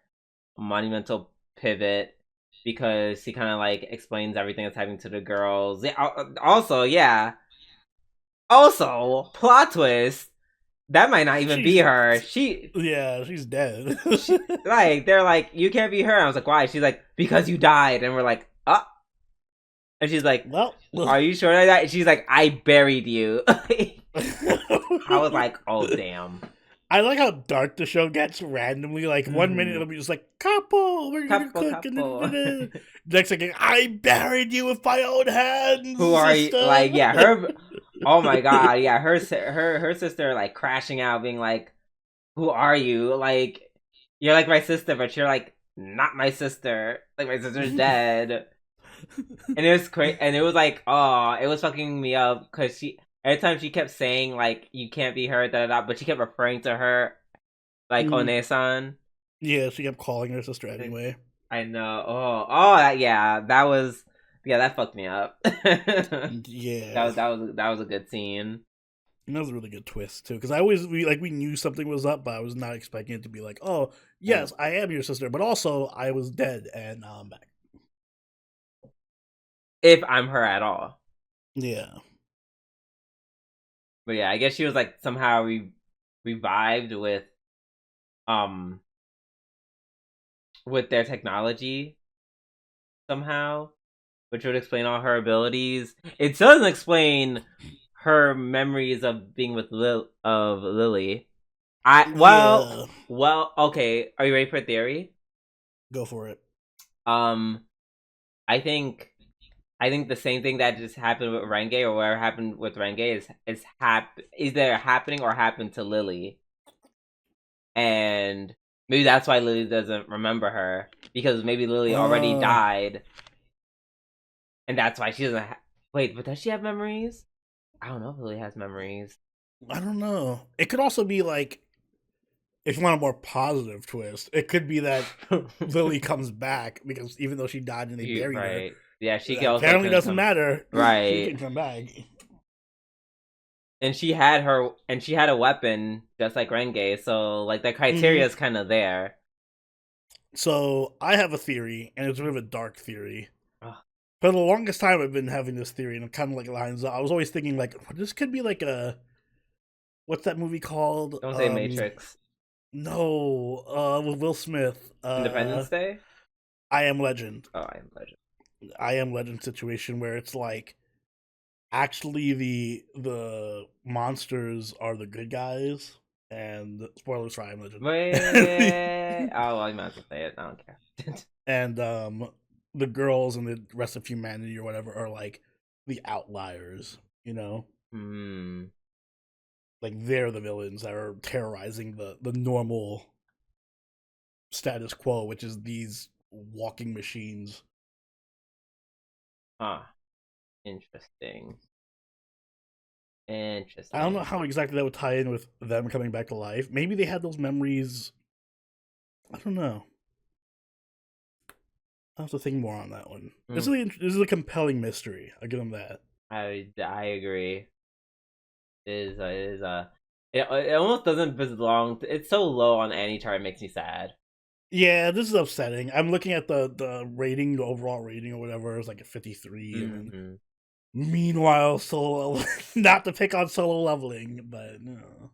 S1: A monumental pivot because he kind of like explains everything that's happening to the girls. Yeah, also, yeah. Also, plot twist. That might not even be her.
S2: She's dead.
S1: Like they're like, you can't be her. I was like, why? She's like, because you died, and we're like, oh. And she's like,
S2: well,
S1: are you sure I died? And she's like, I buried you. I was like, oh damn.
S2: I like how dark the show gets randomly. Like 1 minute it'll be just like couple, we're gonna cook, and next second, I buried you with my own hands.
S1: Who are
S2: sister.
S1: you? Like, yeah, her. Oh my god, yeah, her sister like crashing out, being like, "Who are you? Like, you're like my sister, but you're like not my sister. Like my sister's dead." And it was crazy, and it was like, oh, it was fucking me up because every time she kept saying like, "You can't be her," but she kept referring to her like One-san.
S2: Yeah, she kept calling her sister anyway.
S1: I know. That fucked me up.
S2: Yeah,
S1: that was a good scene.
S2: And that was a really good twist too, because we knew something was up, but I was not expecting it to be like, oh yes, I am your sister, but also I was dead and now I'm back.
S1: If I'm her at all.
S2: Yeah.
S1: But yeah, I guess she was like somehow revived with their technology somehow, which would explain all her abilities. It doesn't explain her memories of being with Lily. Okay. Are you ready for a theory?
S2: Go for it.
S1: I think the same thing that just happened with Renge or whatever happened with Renge is either happening or happened to Lily, and maybe that's why Lily doesn't remember her because maybe Lily already died, and that's why she doesn't. Wait, but does she have memories? I don't know if Lily has memories.
S2: I don't know. It could also be like, if you want a more positive twist, it could be that Lily comes back because even though she died and they buried her,
S1: yeah, she
S2: apparently doesn't matter.
S1: Right,
S2: she can come back.
S1: And she had a weapon just like Renge, so like the criteria is kind of there.
S2: So I have a theory, and it's a bit of a dark theory. For the longest time, I've been having this theory, and it kind of like lines up. I was always thinking like, this could be like what's that movie called?
S1: Don't say Matrix.
S2: No, with Will Smith.
S1: Independence Day.
S2: I Am Legend.
S1: Oh, I Am Legend.
S2: I Am Legend situation where it's like, actually the monsters are the good guys, and spoilers for I Am Legend.
S1: Wait. Oh, well, you might as well say it. I don't care.
S2: And the girls and the rest of humanity or whatever are like the outliers, you know? Like they're the villains that are terrorizing the normal status quo, which is these walking machines.
S1: Interesting.
S2: I don't know how exactly that would tie in with them coming back to life. Maybe they had those memories. I don't know. I'll have to think more on that one. This is a compelling mystery. I'll give them that.
S1: I agree. It almost doesn't belong. It's so low on any chart. It makes me sad.
S2: Yeah, this is upsetting. I'm looking at the rating, the overall rating or whatever. It's like a 53, and then
S1: Mm-hmm.
S2: meanwhile, solo not to pick on solo leveling, but no,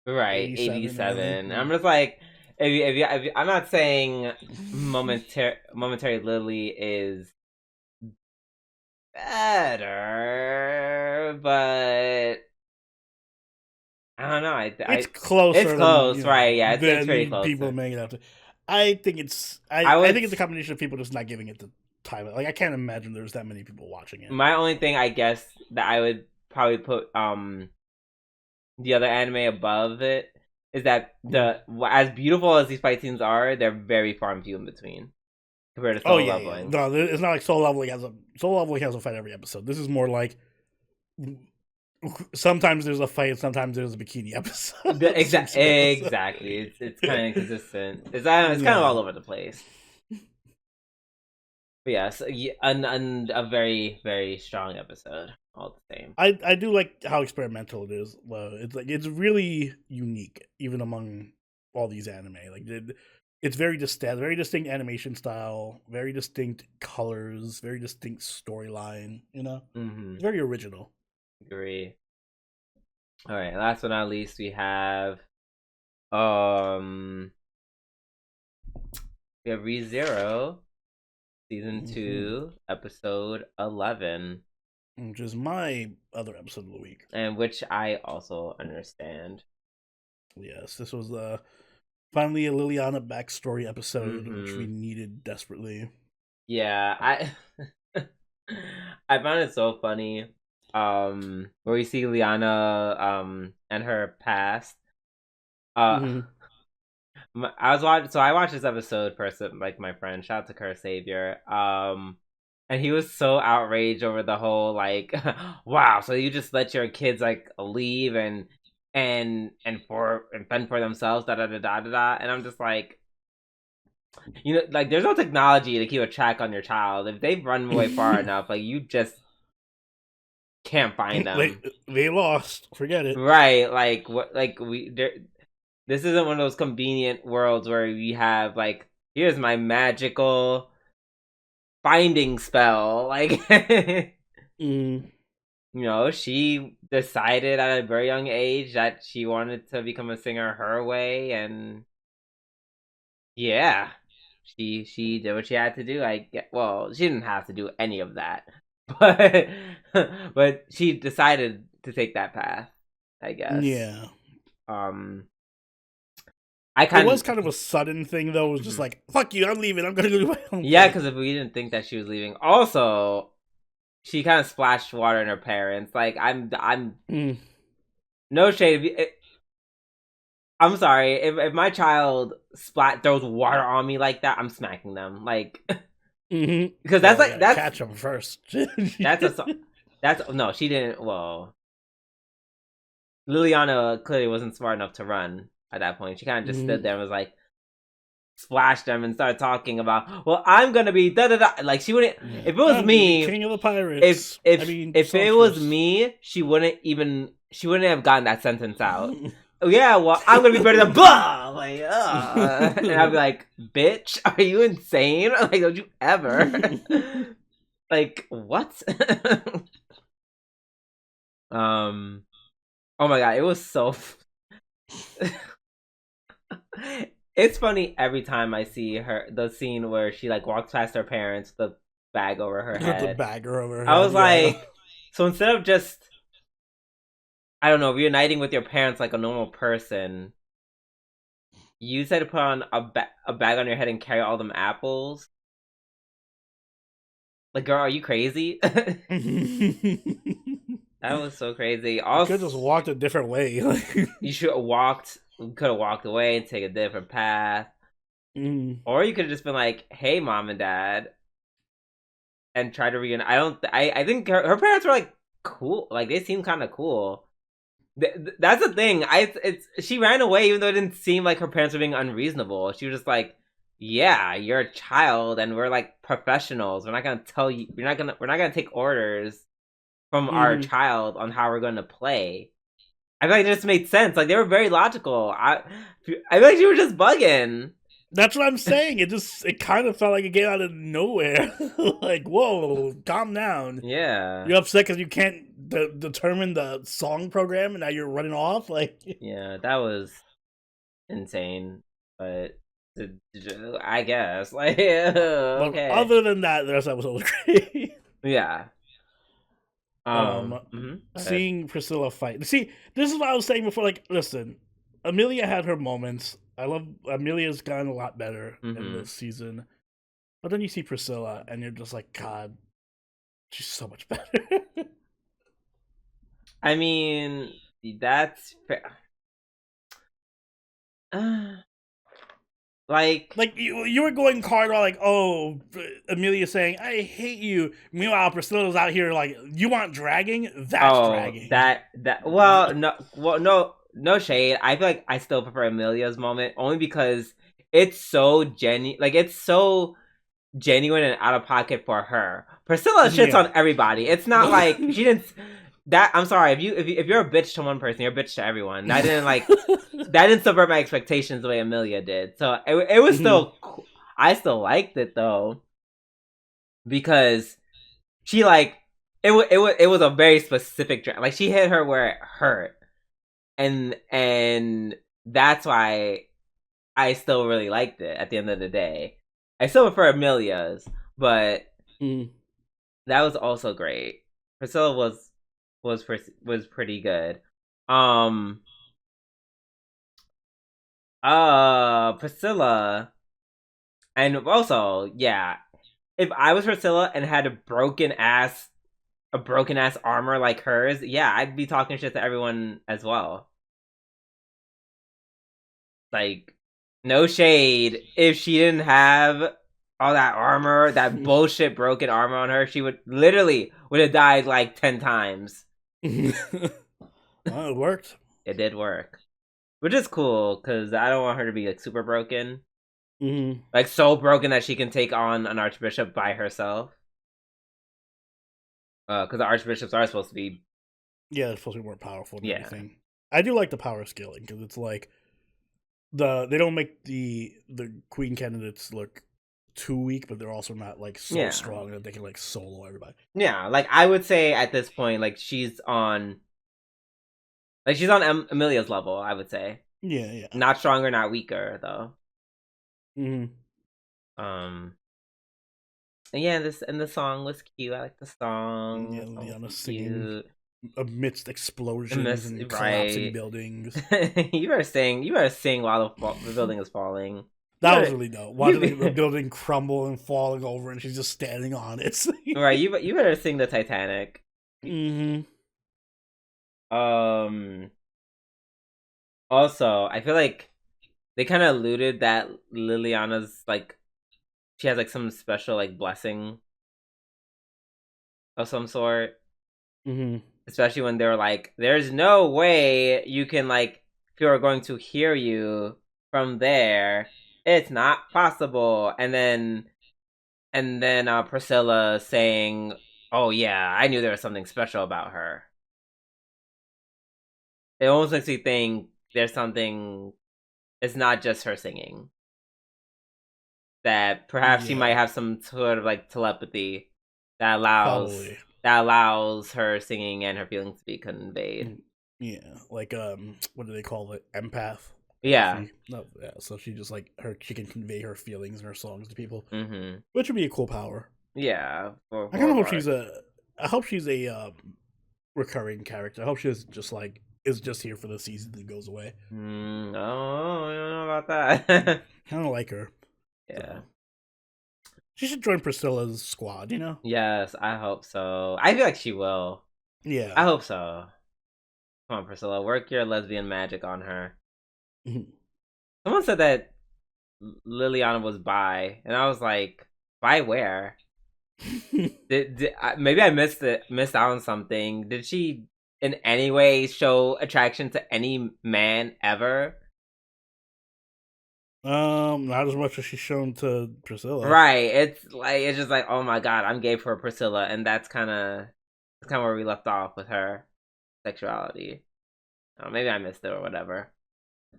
S1: Right,
S2: 87 really.
S1: 87. I'm just like, I'm not saying momentary Lily is better, but I don't know.
S2: It's
S1: It's
S2: closer than
S1: close, right? Yeah, it's pretty
S2: than
S1: close.
S2: people make it out to. I think it's
S1: I
S2: I
S1: would.
S2: think it's a combination of people just not giving it the time. Like I can't imagine there's that many people watching it.
S1: My only thing, I guess, that I would probably put the other anime above it is that the as beautiful as these fight scenes are, they're very far and few in between compared to
S2: Oh
S1: solo
S2: yeah, yeah.
S1: leveling.
S2: No, it's not like Solo Leveling has a fight every episode. This is more like sometimes there's a fight, sometimes there's a bikini episode.
S1: Exactly. It's kind of inconsistent. It's kind of all over the place. But yes, a very very strong episode. All the same.
S2: I do like how experimental it is. It's like it's really unique, even among all these anime. Like it's very distinct animation style, very distinct colors, very distinct storyline.
S1: Mm-hmm.
S2: It's very original.
S1: Agree. All right. Last but not least, we have um ReZero season 2 episode 11,
S2: which is my other episode of the week,
S1: and which I also understand.
S2: Yes, this was finally a Liliana backstory episode, which we needed desperately.
S1: Yeah, I found it so funny. Where we see Liana and her past. I watched this episode first, like my friend, shout out to Curse Savior. And he was so outraged over the whole like, wow, so you just let your kids like leave and fend for themselves, da da da da da da. And I'm just like, like there's no technology to keep a track on your child. If they've run away far enough, like you just can't find them.
S2: They lost. Forget it.
S1: Right? Like what? Like this isn't one of those convenient worlds where we have like, here's my magical finding spell. Like, she decided at a very young age that she wanted to become a singer her way, and yeah, she did what she had to do. Well, she didn't have to do any of that, but but she decided to take that path, I guess.
S2: Yeah.
S1: It
S2: was kind of a sudden thing, though. It was just like, fuck you, I'm leaving. I'm going to go do my own
S1: Yeah, because if we didn't think that she was leaving. Also, she kind of splashed water in her parents. Like, I'm no shade. I'm sorry. If my child throws water on me like that, I'm smacking them. Like, because that's
S2: catch them first.
S1: No, she didn't. Well, Liliana clearly wasn't smart enough to run at that point. She kind of just stood there and was like, splashed them and started talking about, well, I'm gonna be da da da. Like she wouldn't. If it was me,
S2: king of the pirates.
S1: If it was me, she wouldn't have gotten that sentence out. Yeah, well, I'm gonna be better than blah. Like, and I'd be like, bitch, are you insane? Like, don't you ever? Like, what? Oh my god, it was so. It's funny every time I see the scene where she like walks past her parents, the bag over her head.
S2: The bag over her head.
S1: I was like, so instead of just, I don't know, reuniting with your parents like a normal person, you said to put on a bag on your head and carry all them apples. Like, girl, are you crazy? That was so crazy. Also,
S2: you could have just walked a different way.
S1: You should have walked. Could have walked away and take a different path, or you could have just been like, "Hey, mom and dad," and try to reunite. I think her parents were like cool. Like they seemed kind of cool. That's the thing. She ran away even though it didn't seem like her parents were being unreasonable. She was just like, "Yeah, you're a child, and we're like professionals. We're not gonna tell you. We're not gonna take orders from our child on how we're gonna play." I feel like it just made sense. Like they were very logical. I feel like you were just bugging.
S2: That's what I'm saying. It kind of felt like it came out of nowhere. Like, whoa, calm down.
S1: Yeah.
S2: You're upset because you can't determine the song program, and now you're running off. Like,
S1: Yeah, that was insane. But I guess like
S2: but
S1: okay.
S2: other than that, the rest of the episode was great.
S1: Yeah. Okay.
S2: Seeing Priscilla fight. See, this is what I was saying before. Like, listen, Amelia had her moments. I love Amelia's gotten a lot better in this season. But then you see Priscilla, and you're just like, God, she's so much better.
S1: I mean, that's fair. Like
S2: you were going hard on like, oh, Amelia saying I hate you. Meanwhile, Priscilla's out here like, you want dragging? That's dragging.
S1: No shade. I feel like I still prefer Amelia's moment only because it's so genuine. Like it's so genuine and out of pocket for her. Priscilla shits on everybody. It's not like she didn't. That I'm sorry if you're a bitch to one person, you're a bitch to everyone. That didn't subvert my expectations the way Amelia did. So it was still. I still liked it though because she like it was a very specific drag. Like she hit her where it hurt, and that's why I still really liked it. At the end of the day, I still prefer Amelia's, but that was also great. Priscilla was pretty good. Priscilla, and also yeah, if I was Priscilla and had a broken ass armor like hers, yeah, I'd be talking shit to everyone as well. Like, no shade. If she didn't have all that armor, that bullshit broken armor on her, she would have died like 10 times.
S2: Well, it worked.
S1: It did work, which is cool because I don't want her to be like super broken, like so broken that she can take on an archbishop by herself. Because the archbishops are supposed to be,
S2: they're supposed to be more powerful than anything. I do like the power scaling because it's like they don't make the queen candidates look too weak, but they're also not like so strong that they can like solo everybody.
S1: Yeah, like I would say at this point, like she's on Amelia's level. I would say.
S2: Yeah.
S1: Not stronger, not weaker though. Yeah, the song was cute. I like the song.
S2: Yeah, Liana singing amidst explosions and collapsing buildings.
S1: you better sing while the building is falling.
S2: That was really dope. Watching the building crumble and falling over, and she's just standing on it.
S1: Right, you better sing the Titanic. Also, I feel like they kind of alluded that Liliana's like she has like some special like blessing of some sort. Especially when they're like, "There's no way you can like people are going to hear you from there. It's not possible." And then Priscilla saying, "Oh yeah, I knew there was something special about her." It almost makes you think there's something. It's not just her singing. That perhaps she might have some sort of like telepathy that allows her singing and her feelings to be conveyed.
S2: Yeah, like what do they call it? Empath.
S1: Yeah.
S2: So she just like she can convey her feelings and her songs to people, which would be a cool power.
S1: Yeah.
S2: I kind of hope I hope she's a recurring character. I hope she's just like is just here for the season and goes away.
S1: Oh, I don't know about that.
S2: Kind of like her.
S1: Yeah.
S2: So. She should join Priscilla's squad, you know?
S1: Yes, I hope so. I feel like she will.
S2: Yeah.
S1: I hope so. Come on, Priscilla. Work your lesbian magic on her. Someone said that Liliana was bi, and I was like, bi where? Maybe I missed out on something. Did she in any way show attraction to any man ever?
S2: Not as much as she's shown to Priscilla.
S1: Right. It's just like, oh my god, I'm gay for Priscilla, and that's kind of where we left off with her sexuality. Maybe I missed it or whatever.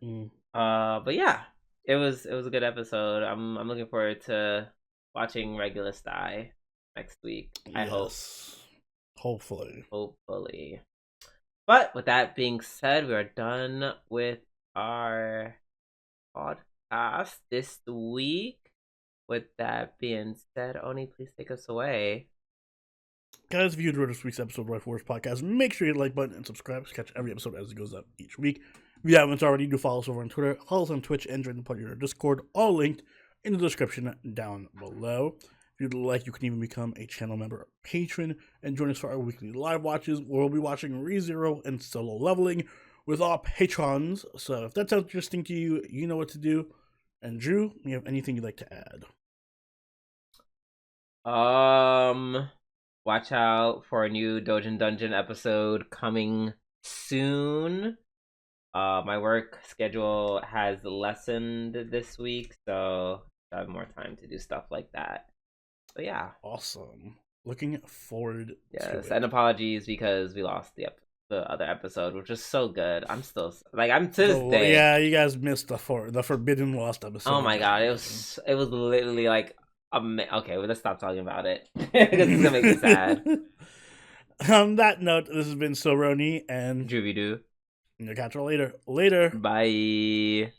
S2: Mm.
S1: But yeah, it was a good episode. I'm looking forward to watching Regulus die next week. I hope.
S2: Yes. Hopefully.
S1: Hopefully. But with that being said, we are done with our podcast this week. With that being said, Oni, please take us away.
S2: Guys, if you enjoyed this week's episode of Waifu Podcast, make sure you hit the like button and subscribe to catch every episode as it goes up each week. If you haven't already, do follow us over on Twitter, follow us on Twitch, and join the party in our Discord, all linked in the description down below. If you'd like, you can even become a channel member or patron and join us for our weekly live watches, where we'll be watching ReZero and Solo Leveling with our patrons. So if that sounds interesting to you, you know what to do. And Drew, you have anything you'd like to add?
S1: Watch out for a new Dojin Dungeon episode coming soon. My work schedule has lessened this week, so I have more time to do stuff like that. But yeah.
S2: Awesome. Looking forward to
S1: Yes,
S2: it.
S1: and apologies because we lost the other episode, which was so good. I'm still I'm to this day.
S2: Yeah, you guys missed the Forbidden Lost episode.
S1: Oh my god, it was literally like okay, well, let's stop talking about it because it's gonna make me sad.
S2: On that note, this has been Soroni and
S1: Juvie-doo.
S2: You'll catch you later. Later.
S1: Bye.